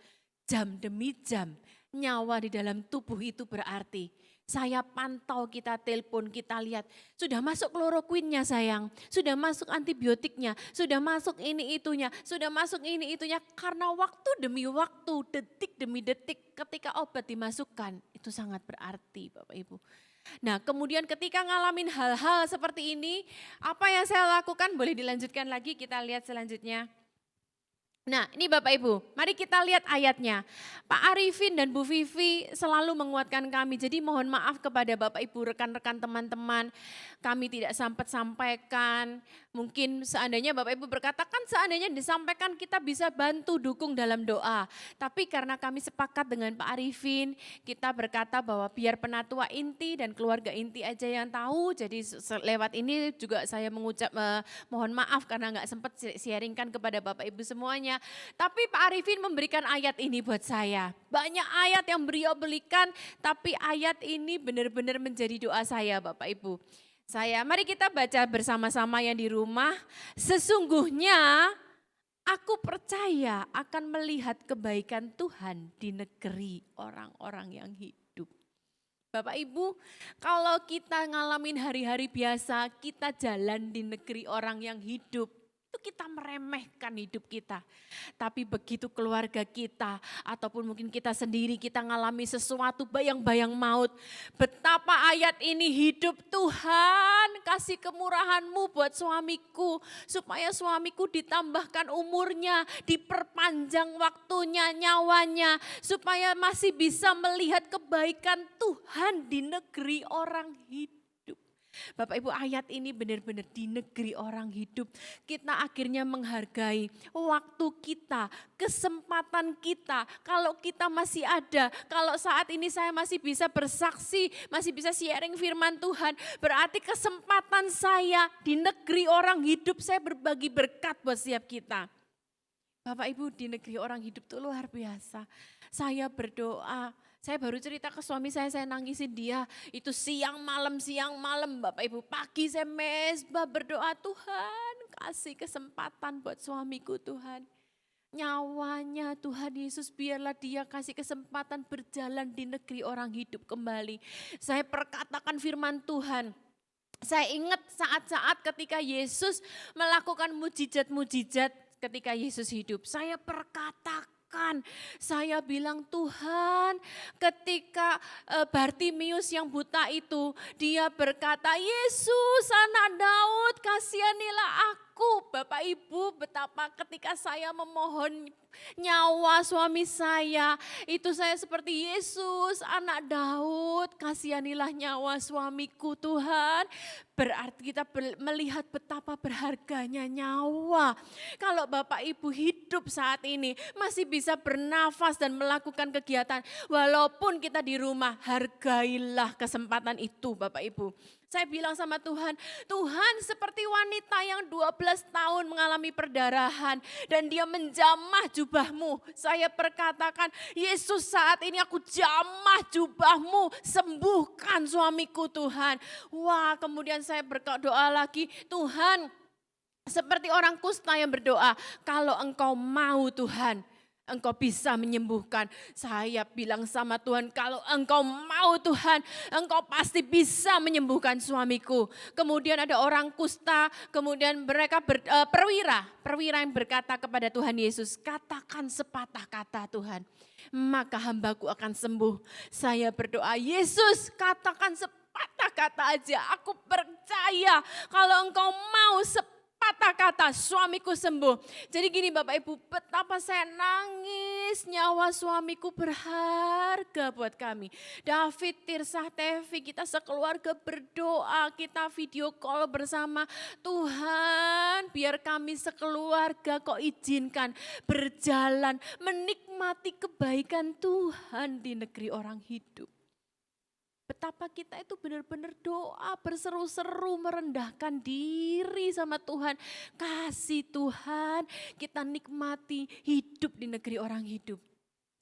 jam demi jam, nyawa di dalam tubuh itu berarti. Saya pantau, kita telepon, kita lihat, sudah masuk kloroquinnya sayang, sudah masuk antibiotiknya, sudah masuk ini itunya, karena waktu demi waktu, detik demi detik ketika obat dimasukkan, itu sangat berarti Bapak Ibu. Nah kemudian ketika ngalamin hal-hal seperti ini, apa yang saya lakukan? Boleh dilanjutkan lagi, kita lihat selanjutnya. Nah ini Bapak Ibu, mari kita lihat ayatnya. Pak Arifin dan Bu Vivi selalu menguatkan kami, jadi mohon maaf kepada Bapak Ibu, rekan-rekan, teman-teman, kami tidak sempat sampaikan. Mungkin seandainya Bapak Ibu berkata, kan seandainya disampaikan kita bisa bantu dukung dalam doa. Tapi karena kami sepakat dengan Pak Arifin, kita berkata bahwa biar penatua inti dan keluarga inti aja yang tahu. Jadi lewat ini juga saya mengucap mohon maaf karena nggak sempat sharingkan kepada Bapak Ibu semuanya. Tapi Pak Arifin memberikan ayat ini buat saya. Banyak ayat yang beliau berikan, tapi ayat ini benar-benar menjadi doa saya Bapak Ibu. Mari kita baca bersama-sama yang di rumah. Sesungguhnya aku percaya akan melihat kebaikan Tuhan di negeri orang-orang yang hidup. Bapak Ibu, kalau kita ngalamin hari-hari biasa, kita jalan di negeri orang yang hidup, itu kita meremehkan hidup kita. Tapi begitu keluarga kita ataupun mungkin kita sendiri kita ngalami sesuatu bayang-bayang maut. Betapa ayat ini hidup, Tuhan kasih kemurahan-Mu buat suamiku. Supaya suamiku ditambahkan umurnya, diperpanjang waktunya, nyawanya. Supaya masih bisa melihat kebaikan Tuhan di negeri orang hidup. Bapak Ibu, ayat ini benar-benar di negeri orang hidup. Kita akhirnya menghargai waktu kita, kesempatan kita. Kalau kita masih ada, kalau saat ini saya masih bisa bersaksi, masih bisa sharing firman Tuhan. Berarti kesempatan saya di negeri orang hidup, saya berbagi berkat buat setiap kita. Bapak Ibu, di negeri orang hidup itu luar biasa. Saya berdoa. Saya baru cerita ke suami saya nangisin dia. Itu siang malam Bapak Ibu. Pagi saya mesbah berdoa, Tuhan kasih kesempatan buat suamiku Tuhan. Nyawanya Tuhan Yesus biarlah dia kasih kesempatan berjalan di negeri orang hidup kembali. Saya perkatakan firman Tuhan. Saya ingat saat-saat ketika Yesus melakukan mujizat-mujizat ketika Yesus hidup. Saya perkatakan. Saya bilang Tuhan, ketika Bartimius yang buta itu, dia berkata, Yesus anak Daud kasihanilah aku. Bapak Ibu, betapa ketika saya memohon nyawa suami saya, itu saya seperti Yesus anak Daud kasihanilah nyawa suamiku Tuhan. Berarti kita melihat betapa berharganya nyawa. Kalau Bapak Ibu hidup saat ini masih bisa bernafas dan melakukan kegiatan. Walaupun kita di rumah, hargailah kesempatan itu Bapak Ibu. Saya bilang sama Tuhan, Tuhan seperti wanita yang 12 tahun mengalami perdarahan dan dia menjamah jubah-Mu. Saya perkatakan, Yesus saat ini aku jamah jubah-Mu, sembuhkan suamiku Tuhan. Wah, kemudian saya berdoa lagi, Tuhan seperti orang kusta yang berdoa, kalau Engkau mau Tuhan, Engkau bisa menyembuhkan. Saya bilang sama Tuhan, kalau Engkau mau Tuhan, Engkau pasti bisa menyembuhkan suamiku. Kemudian ada orang kusta, kemudian mereka perwira yang berkata kepada Tuhan Yesus, katakan sepatah kata Tuhan, maka hambaku akan sembuh. Saya berdoa, Yesus katakan sepatah kata aja, aku percaya kalau Engkau mau kata-kata suamiku sembuh. Jadi gini Bapak Ibu, betapa saya nangis, nyawa suamiku berharga buat kami. David, Tirsah, Tevi, kita sekeluarga berdoa, kita video call bersama. Tuhan biar kami sekeluarga kau izinkan berjalan menikmati kebaikan Tuhan di negeri orang hidup. Betapa kita itu benar-benar doa berseru-seru merendahkan diri sama Tuhan. Kasih Tuhan, kita nikmati hidup di negeri orang hidup.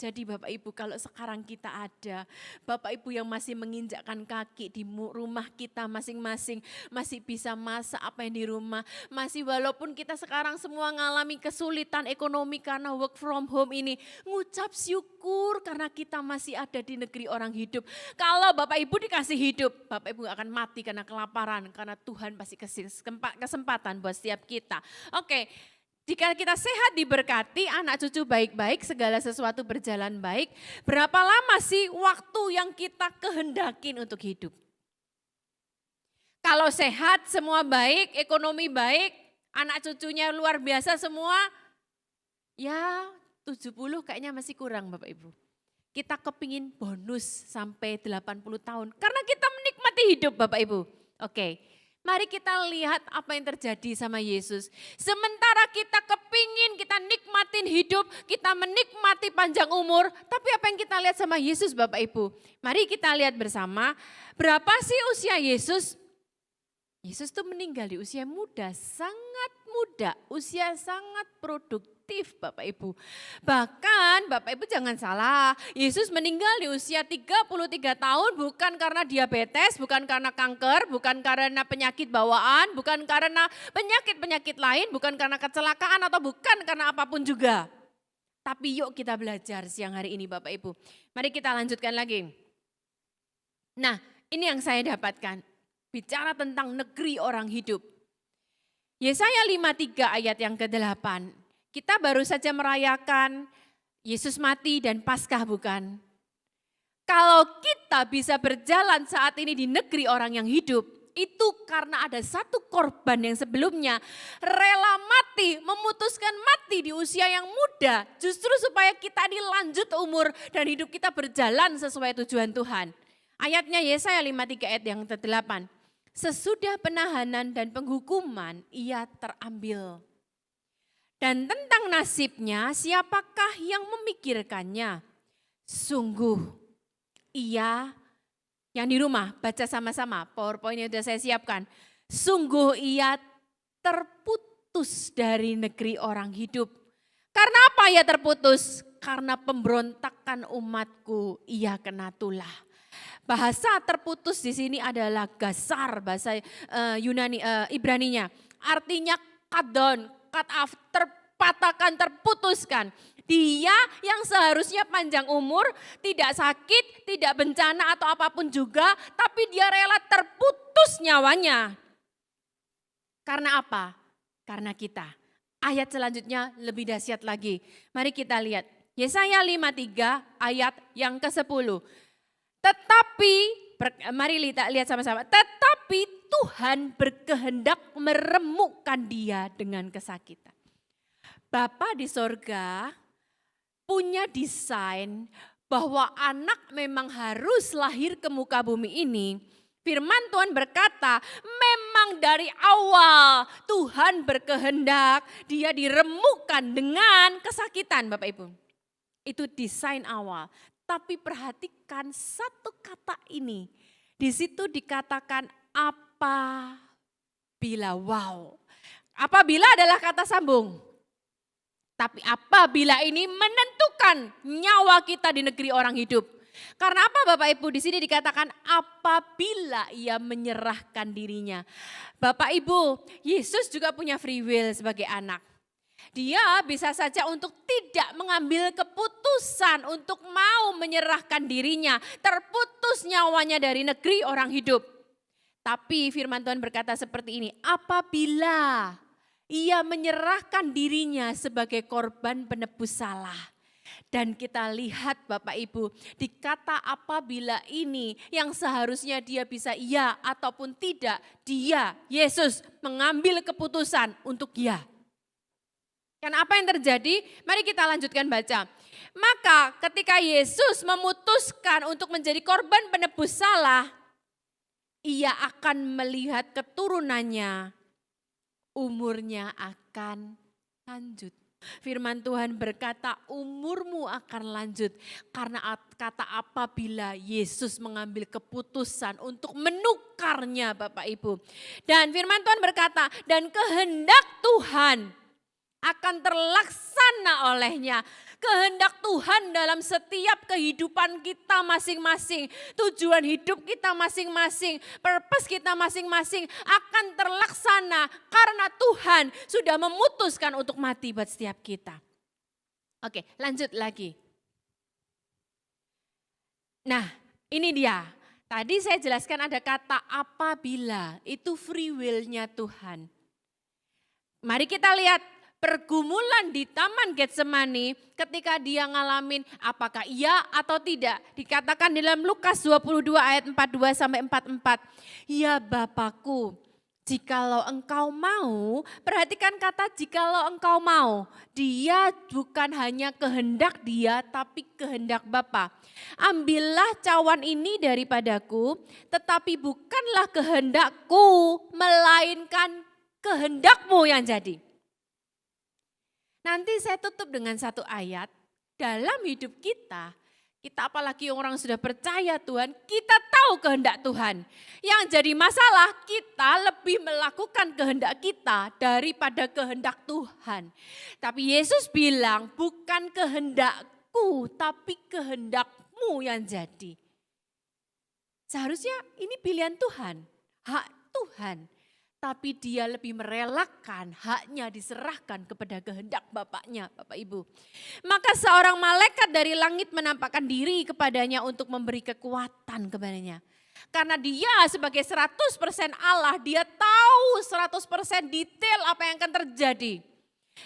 Jadi Bapak Ibu kalau sekarang kita ada, Bapak Ibu yang masih menginjakkan kaki di rumah kita masing-masing, masih bisa masak apa yang di rumah, masih walaupun kita sekarang semua mengalami kesulitan ekonomi karena work from home ini, ngucap syukur karena kita masih ada di negeri orang hidup. Kalau Bapak Ibu dikasih hidup, Bapak Ibu gak akan mati karena kelaparan, karena Tuhan pasti kasih kesempatan buat setiap kita. Oke. Jika kita sehat diberkati, anak cucu baik-baik, segala sesuatu berjalan baik, berapa lama sih waktu yang kita kehendakin untuk hidup? Kalau sehat, semua baik, ekonomi baik, anak cucunya luar biasa semua, ya 70 kayaknya masih kurang Bapak Ibu. Kita kepingin bonus sampai 80 tahun, karena kita menikmati hidup Bapak Ibu. Oke. Mari kita lihat apa yang terjadi sama Yesus. Sementara kita kepingin, kita nikmatin hidup, kita menikmati panjang umur. Tapi apa yang kita lihat sama Yesus Bapak Ibu? Mari kita lihat bersama, berapa sih usia Yesus? Yesus tuh meninggal di usia muda, sangat muda, usia sangat produktif Bapak Ibu. Bahkan Bapak Ibu jangan salah, Yesus meninggal di usia 33 tahun bukan karena diabetes, bukan karena kanker, bukan karena penyakit bawaan, bukan karena penyakit-penyakit lain, bukan karena kecelakaan atau bukan karena apapun juga. Tapi yuk kita belajar siang hari ini Bapak Ibu. Mari kita lanjutkan lagi. Nah ini yang saya dapatkan. Bicara tentang negeri orang hidup. Yesaya 53 ayat yang ke-8. Kita baru saja merayakan Yesus mati dan Paskah bukan? Kalau kita bisa berjalan saat ini di negeri orang yang hidup, itu karena ada satu korban yang sebelumnya rela mati, memutuskan mati di usia yang muda. Justru supaya kita dilanjut umur dan hidup kita berjalan sesuai tujuan Tuhan. Ayatnya Yesaya 53 ayat yang ke-8. Sesudah penahanan dan penghukuman ia terambil. Dan tentang nasibnya siapakah yang memikirkannya? Sungguh ia yang di rumah baca sama-sama, PowerPoint-nya sudah saya siapkan. Sungguh ia terputus dari negeri orang hidup. Karena apa ia terputus? Karena pemberontakan umatku ia kena tulah. Bahasa terputus di sini adalah gasar, bahasa Yunani Ibraninya. Artinya kadon, cut off, terpatahkan, terputuskan. Dia yang seharusnya panjang umur, tidak sakit, tidak bencana atau apapun juga, tapi dia rela terputus nyawanya. Karena apa? Karena kita. Ayat selanjutnya lebih dahsyat lagi. Mari kita lihat. Yesaya 53 ayat yang ke-10. Tetapi, mari lihat sama-sama. Tetapi Tuhan berkehendak meremukkan dia dengan kesakitan. Bapa di sorga punya desain bahwa anak memang harus lahir ke muka bumi ini. Firman Tuhan berkata, memang dari awal Tuhan berkehendak dia diremukkan dengan kesakitan Bapak Ibu. Itu desain awal. Tapi perhatikan satu kata ini. Di situ dikatakan apabila. Wow. Apabila adalah kata sambung. Tapi apabila ini menentukan nyawa kita di negeri orang hidup. Karena apa Bapak Ibu? Di sini dikatakan apabila ia menyerahkan dirinya. Bapak Ibu, Yesus juga punya free will sebagai anak. Dia bisa saja untuk tidak mengambil keputusan untuk mau menyerahkan dirinya, terputus nyawanya dari negeri orang hidup. Tapi firman Tuhan berkata seperti ini, apabila ia menyerahkan dirinya sebagai korban penebus salah. Dan kita lihat Bapak Ibu, di kata apabila ini yang seharusnya dia bisa iya ataupun tidak, dia, Yesus mengambil keputusan untuk iya. Dan apa yang terjadi? Mari kita lanjutkan baca. Maka ketika Yesus memutuskan untuk menjadi korban penebus salah, ia akan melihat keturunannya, umurnya akan lanjut. Firman Tuhan berkata umurmu akan lanjut karena kata apabila Yesus mengambil keputusan untuk menukarnya Bapak Ibu. Dan firman Tuhan berkata dan kehendak Tuhan akan terlaksana olehnya. Kehendak Tuhan dalam setiap kehidupan kita masing-masing, tujuan hidup kita masing-masing, purpose kita masing-masing akan terlaksana karena Tuhan sudah memutuskan untuk mati buat setiap kita. Oke, lanjut lagi. Nah, ini dia. Tadi saya jelaskan ada kata apabila, itu free will-nya Tuhan. Mari kita lihat pergumulan di Taman Getsemani ketika dia ngalamin apakah iya atau tidak. Dikatakan dalam Lukas 22 ayat 42 sampai 44. Ya Bapakku, jikalau engkau mau, perhatikan kata jikalau engkau mau. Dia bukan hanya kehendak dia tapi kehendak Bapa. Ambillah cawan ini daripadaku, tetapi bukanlah kehendakku melainkan kehendakmu yang jadi. Nanti saya tutup dengan satu ayat, dalam hidup kita apalagi orang sudah percaya Tuhan, kita tahu kehendak Tuhan. Yang jadi masalah kita lebih melakukan kehendak kita daripada kehendak Tuhan. Tapi Yesus bilang bukan kehendakku tapi kehendakmu yang jadi. Seharusnya ini pilihan Tuhan, hak Tuhan. Tapi dia lebih merelakan haknya diserahkan kepada kehendak Bapaknya, Bapak Ibu. Maka seorang malaikat dari langit menampakkan diri kepadanya untuk memberi kekuatan kepadanya. Karena dia sebagai 100% Allah, dia tahu 100% detail apa yang akan terjadi.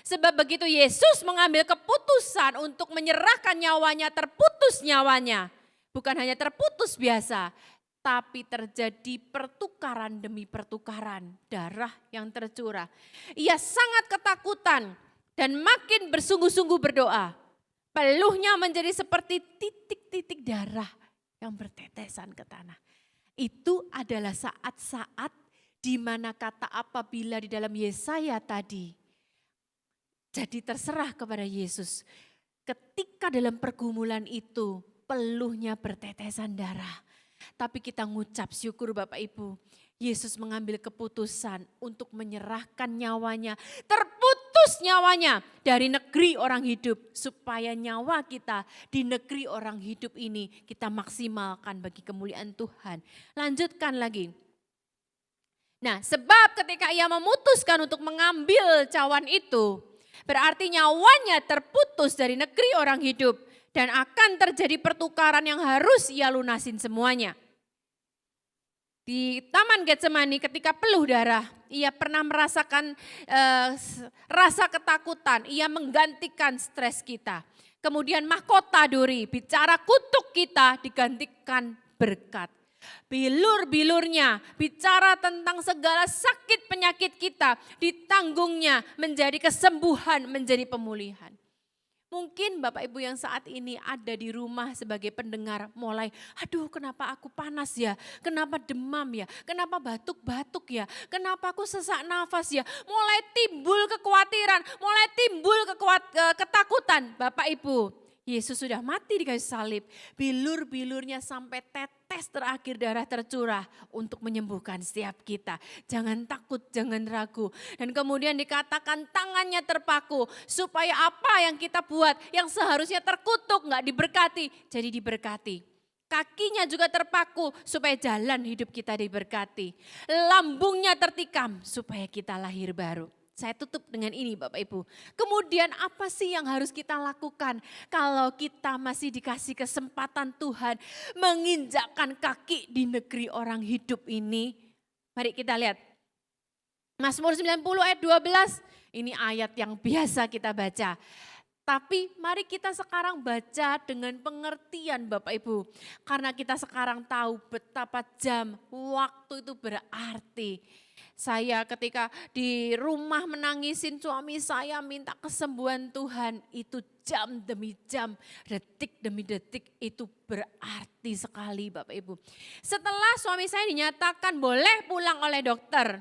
Sebab begitu Yesus mengambil keputusan untuk menyerahkan nyawanya, terputus nyawanya. Bukan hanya terputus biasa, tapi terjadi pertukaran demi pertukaran, darah yang tercurah. Ia sangat ketakutan dan makin bersungguh-sungguh berdoa. Peluhnya menjadi seperti titik-titik darah yang bertetesan ke tanah. Itu adalah saat-saat di mana kata apabila di dalam Yesaya tadi jadi terserah kepada Yesus. Ketika dalam pergumulan itu peluhnya bertetesan darah. Tapi kita ngucap syukur Bapak Ibu, Yesus mengambil keputusan untuk menyerahkan nyawanya, terputus nyawanya dari negeri orang hidup. Supaya nyawa kita di negeri orang hidup ini kita maksimalkan bagi kemuliaan Tuhan. Lanjutkan lagi. Nah, sebab ketika ia memutuskan untuk mengambil cawan itu, berarti nyawanya terputus dari negeri orang hidup. Dan akan terjadi pertukaran yang harus ia lunasin semuanya. Di Taman Getsemani ketika peluh darah, ia pernah merasakan rasa ketakutan, ia menggantikan stres kita. Kemudian mahkota duri, bicara kutuk kita digantikan berkat. Bilur-bilurnya, bicara tentang segala sakit penyakit kita, ditanggungnya menjadi kesembuhan, menjadi pemulihan. Mungkin Bapak Ibu yang saat ini ada di rumah sebagai pendengar mulai, aduh kenapa aku panas ya, kenapa demam ya, kenapa batuk-batuk ya, kenapa aku sesak nafas ya. Mulai timbul kekhawatiran, mulai timbul ketakutan. Bapak Ibu, Yesus sudah mati di kayu salib, bilur-bilurnya sampai tetes terakhir darah tercurah untuk menyembuhkan setiap kita. Jangan takut, jangan ragu. Dan kemudian dikatakan tangannya terpaku supaya apa yang kita buat yang seharusnya terkutuk gak diberkati, jadi diberkati. Kakinya juga terpaku supaya jalan hidup kita diberkati. Lambungnya tertikam supaya kita lahir baru. Saya tutup dengan ini Bapak Ibu. Kemudian apa sih yang harus kita lakukan kalau kita masih dikasih kesempatan Tuhan menginjakkan kaki di negeri orang hidup ini? Mari kita lihat. Mazmur 90 ayat 12, ini ayat yang biasa kita baca. Tapi mari kita sekarang baca dengan pengertian Bapak Ibu. Karena kita sekarang tahu betapa jam, waktu itu berarti. Saya ketika di rumah menangisin suami saya minta kesembuhan Tuhan, itu jam demi jam, detik demi detik, itu berarti sekali Bapak Ibu. Setelah suami saya dinyatakan boleh pulang oleh dokter,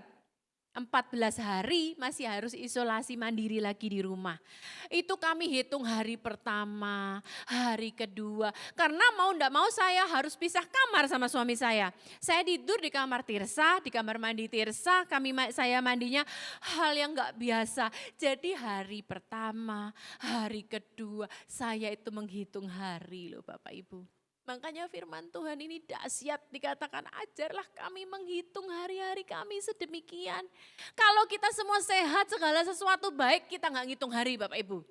14 hari masih harus isolasi mandiri lagi di rumah. Itu kami hitung hari pertama, hari kedua. Karena mau enggak mau saya harus pisah kamar sama suami saya. Saya tidur di kamar Tirsa, di kamar mandi Tirsa, saya mandinya hal yang enggak biasa. Jadi hari pertama, hari kedua, saya itu menghitung hari loh Bapak Ibu. Makanya firman Tuhan ini dahsyat, dikatakan ajarlah kami menghitung hari-hari kami sedemikian. Kalau kita semua sehat, segala sesuatu baik, kita nggak ngitung hari Bapak Ibu.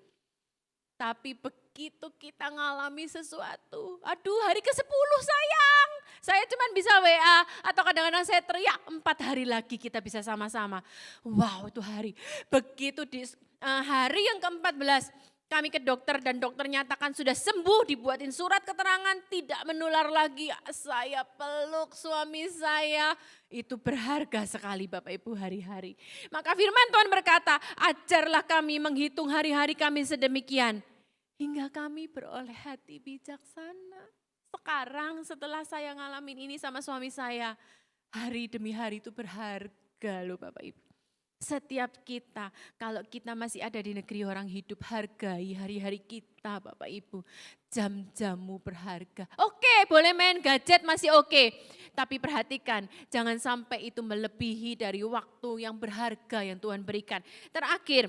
Tapi begitu kita ngalami sesuatu, aduh hari ke-10 sayang, saya cuma bisa WA atau kadang-kadang saya teriak 4 hari lagi kita bisa sama-sama. Wow itu hari, begitu di hari yang ke-14, kami ke dokter dan dokter nyatakan sudah sembuh, dibuatin surat keterangan tidak menular lagi. Saya peluk suami saya, itu berharga sekali Bapak Ibu hari-hari. Maka firman Tuhan berkata, ajarlah kami menghitung hari-hari kami sedemikian. Hingga kami beroleh hati bijaksana. Sekarang setelah saya ngalamin ini sama suami saya, hari demi hari itu berharga loh Bapak Ibu. Setiap kita, kalau kita masih ada di negeri orang hidup, hargai hari-hari kita Bapak Ibu. Jam-jammu berharga. Oke, boleh main gadget masih oke. Tapi perhatikan, jangan sampai itu melebihi dari waktu yang berharga yang Tuhan berikan. Terakhir,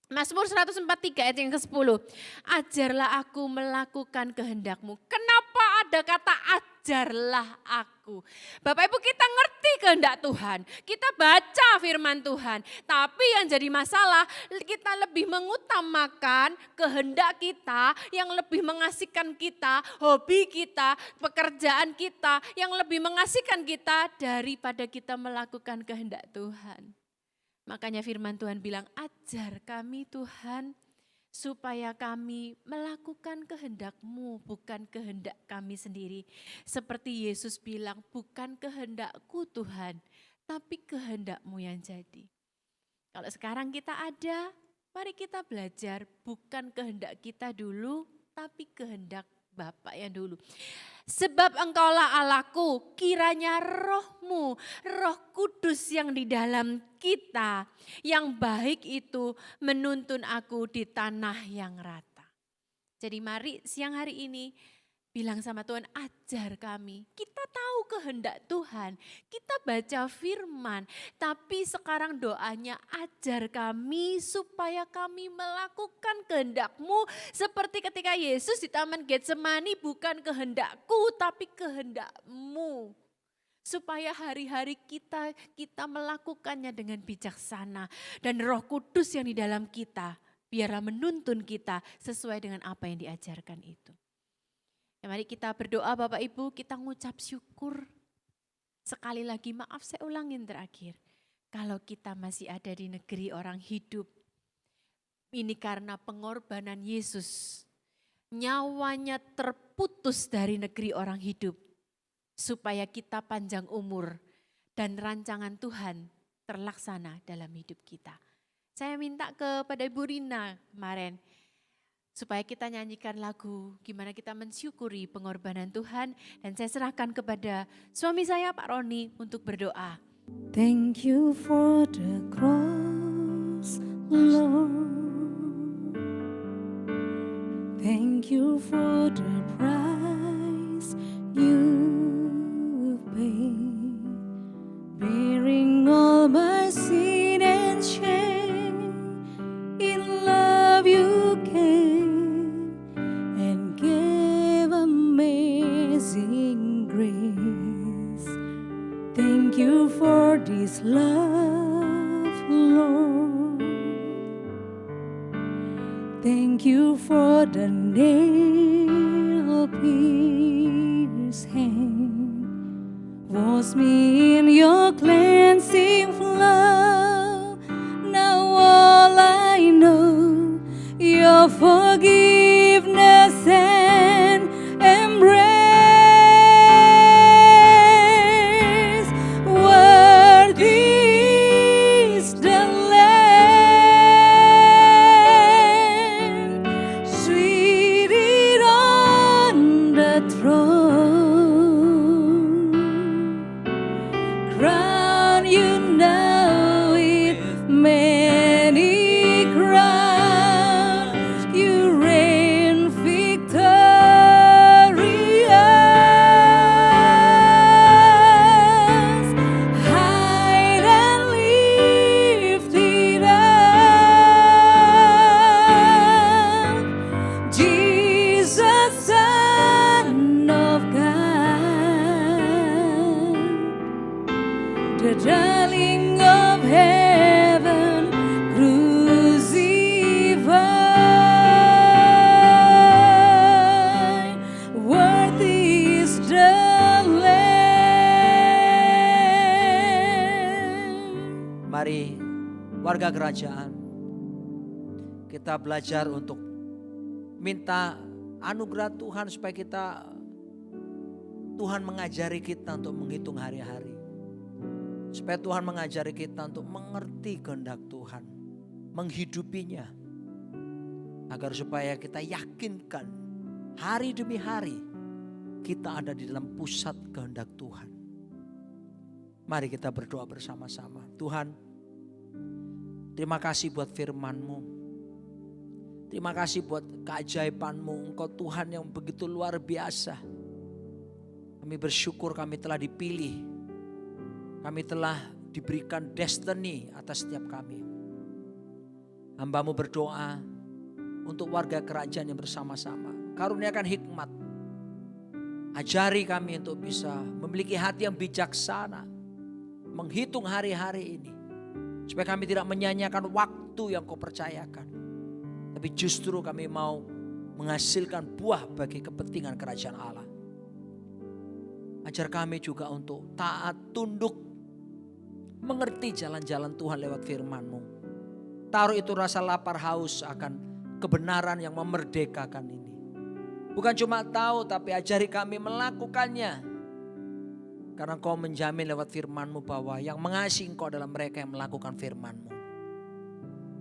Mazmur 143 ayat yang ke-10. Ajarlah aku melakukan kehendak-Mu. Kenapa ada kata ajarlah aku? Bapak Ibu kita ngerti kehendak Tuhan. Kita baca firman Tuhan. Tapi yang jadi masalah kita lebih mengutamakan kehendak kita yang lebih mengasihkan kita, hobi kita, pekerjaan kita yang lebih mengasihkan kita daripada kita melakukan kehendak Tuhan. Makanya firman Tuhan bilang, ajar kami Tuhan supaya kami melakukan kehendak-Mu, bukan kehendak kami sendiri. Seperti Yesus bilang, bukan kehendak-Ku Tuhan, tapi kehendak-Mu yang jadi. Kalau sekarang kita ada, mari kita belajar bukan kehendak kita dulu, tapi kehendak Bapa yang dulu. Sebab engkaulah Allahku, kiranya roh-Mu, Roh Kudus yang di dalam kita, yang baik itu menuntun aku di tanah yang rata. Jadi mari siang hari ini bilang sama Tuhan, ajar kami. Kita tahu kehendak Tuhan, kita baca firman, tapi sekarang doanya ajar kami supaya kami melakukan kehendak-Mu. Seperti ketika Yesus di Taman Getsemani, bukan kehendak-Ku tapi kehendak-Mu. Supaya hari-hari kita melakukannya dengan bijaksana. Dan Roh Kudus yang di dalam kita, biarlah menuntun kita sesuai dengan apa yang diajarkan itu. Ya, mari kita berdoa Bapak Ibu, kita ngucap syukur. Sekali lagi maaf saya ulangin terakhir. Kalau kita masih ada di negeri orang hidup, ini karena pengorbanan Yesus. Nyawanya terputus dari negeri orang hidup. Supaya kita panjang umur dan rancangan Tuhan terlaksana dalam hidup kita. Saya minta kepada Ibu Rina kemarin, supaya kita nyanyikan lagu gimana kita mensyukuri pengorbanan Tuhan. Dan saya serahkan kepada suami saya Pak Roni untuk berdoa. Thank you for the cross, Lord. Thank you for the price you paid, bearing all my sin and shame. In love you came and gave amazing grace. Thank you for this love, Lord. Thank you for the nail-pierced hand. Wash me in your cleansing flow. Now all I know, your forgiveness and embrace. Worthy is the Lamb, seated on the throne. Crown you now warga kerajaan. Kita belajar untuk minta anugerah Tuhan supaya Tuhan mengajari kita untuk menghitung hari-hari. Supaya Tuhan mengajari kita untuk mengerti kehendak Tuhan, menghidupinya. Agar supaya kita yakinkan hari demi hari kita ada di dalam pusat kehendak Tuhan. Mari kita berdoa bersama-sama. Tuhan, terima kasih buat firman-Mu. Terima kasih buat keajaiban-Mu. Engkau Tuhan yang begitu luar biasa. Kami bersyukur kami telah dipilih. Kami telah diberikan destiny atas setiap kami. Hamba-Mu berdoa untuk warga kerajaan yang bersama-sama. Karuniakan hikmat. Ajari kami untuk bisa memiliki hati yang bijaksana. Menghitung hari-hari ini. Supaya kami tidak menyanyiakan waktu yang Kau percayakan. Tapi justru kami mau menghasilkan buah bagi kepentingan kerajaan Allah. Ajar kami juga untuk taat, tunduk, mengerti jalan-jalan Tuhan lewat firman-Mu. Taruh itu rasa lapar haus akan kebenaran yang memerdekakan ini. Bukan cuma tahu tapi ajari kami melakukannya. Karena Kau menjamin lewat firman-Mu bahwa yang mengasihi Engkau adalah mereka yang melakukan firman-Mu.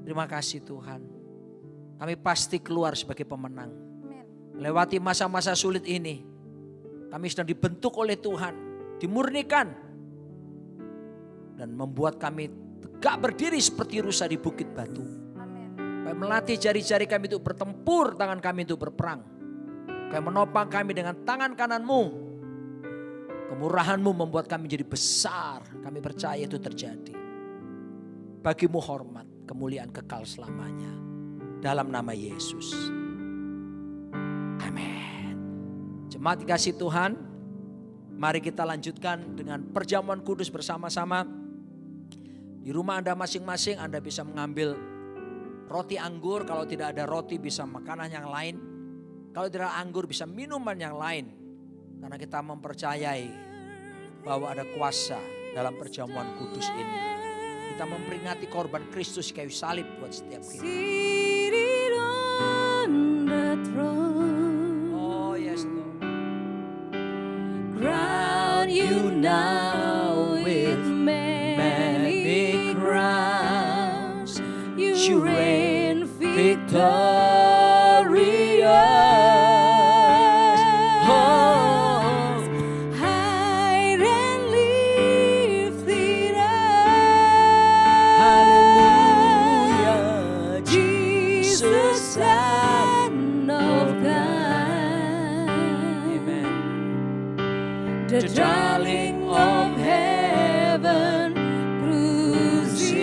Terima kasih Tuhan. Kami pasti keluar sebagai pemenang. Lewati masa-masa sulit ini. Kami sedang dibentuk oleh Tuhan. Dimurnikan. Dan membuat kami tegak berdiri seperti rusa di bukit batu. Kami melatih jari-jari kami untuk bertempur, tangan kami untuk berperang. Kami menopang kami dengan tangan kanan-Mu. Kemurahan-Mu membuat kami jadi besar. Kami percaya itu terjadi. Bagi-Mu hormat, kemuliaan kekal selamanya. Dalam nama Yesus. Amin. Jemaat dikasih Tuhan, mari kita lanjutkan dengan perjamuan kudus bersama-sama. Di rumah Anda masing-masing Anda bisa mengambil roti anggur. Kalau tidak ada roti bisa makanan yang lain. Kalau tidak ada anggur bisa minuman yang lain. Karena kita mempercayai bahwa ada kuasa dalam perjamuan kudus ini. Kita memperingati korban Kristus kayu salib buat setiap kita. Oh yes Lord. Crown you now with many crowns. You reign victorious. Oh, high and lifted up. Hallelujah, Jesus, Son of God. Amen. The darling of heaven, crucified,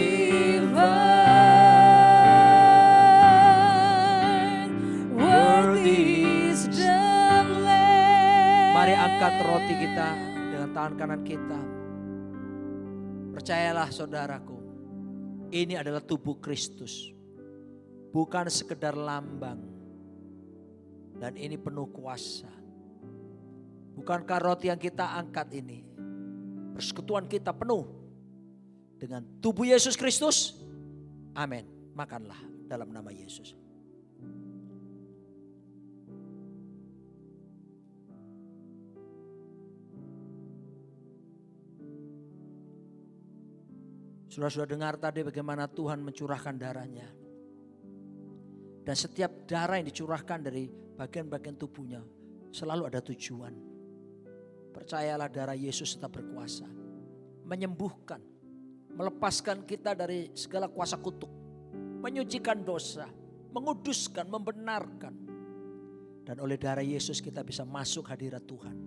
worthy is the Lamb. Mari angkat roti kita dengan tangan kanan kita. Percayalah saudaraku, ini adalah tubuh Kristus. Bukan sekedar lambang. Dan ini penuh kuasa. Bukankah roti yang kita angkat ini, persekutuan kita penuh dengan tubuh Yesus Kristus? Amin. Makanlah dalam nama Yesus. Sudah dengar tadi bagaimana Tuhan mencurahkan darahnya. Dan setiap darah yang dicurahkan dari bagian-bagian tubuhnya selalu ada tujuan. Percayalah darah Yesus tetap berkuasa. Menyembuhkan, melepaskan kita dari segala kuasa kutuk. Menyucikan dosa, menguduskan, membenarkan. Dan oleh darah Yesus kita bisa masuk hadirat Tuhan.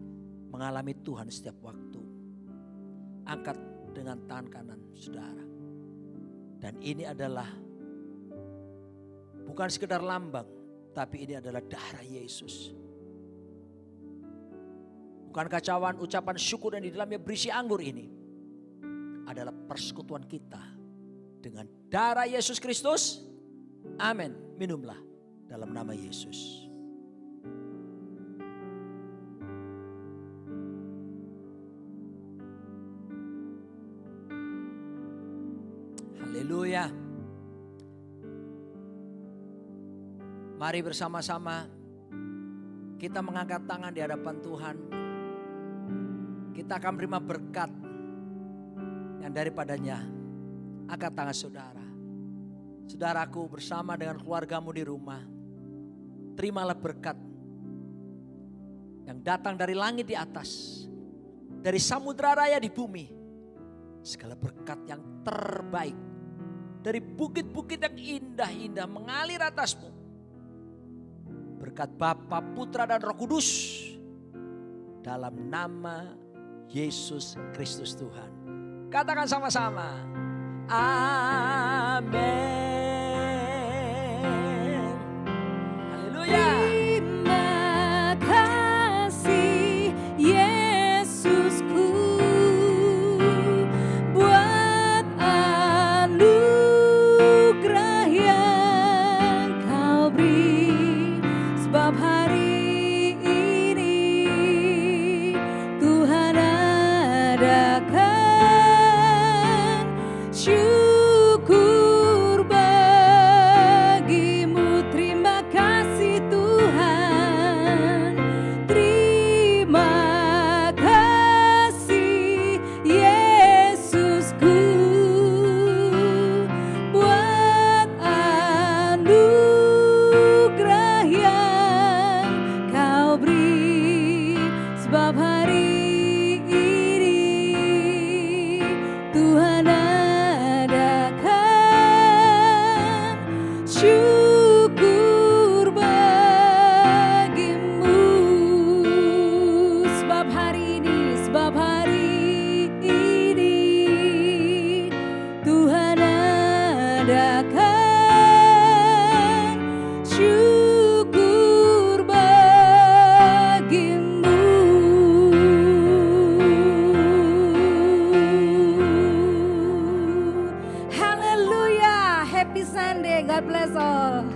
Mengalami Tuhan setiap waktu. Angkat dengan tangan kanan saudara. Dan ini adalah bukan sekedar lambang, tapi ini adalah darah Yesus. Bukan kacauan ucapan syukur yang di dalamnya berisi anggur ini adalah persekutuan kita dengan darah Yesus Kristus. Amin. Minumlah dalam nama Yesus. Haleluya. Mari bersama-sama kita mengangkat tangan di hadapan Tuhan. Kita akan menerima berkat yang daripadanya. Angkat tangan saudara. Saudaraku bersama dengan keluargamu di rumah. Terimalah berkat yang datang dari langit di atas. Dari samudera raya di bumi. Segala berkat yang terbaik. Dari bukit-bukit yang indah-indah mengalir atasmu. Berkat Bapa, Putra dan Roh Kudus. Dalam nama Yesus Kristus Tuhan. Katakan sama-sama. Amin. Haleluya. Terima kasih Yesusku buat anugerah yang Kau beri, sebab hari ini Tuhan adakan syukur bagimu. Terima kasih Tuhan, terima kasih Yesusku buat anugerah yang Kau beri, sebab hari ini Tuhan adakan syukur bagimu. Sebab hari ini Tuhan adakan syukur bagimu. Haleluya, happy Sunday, God bless all.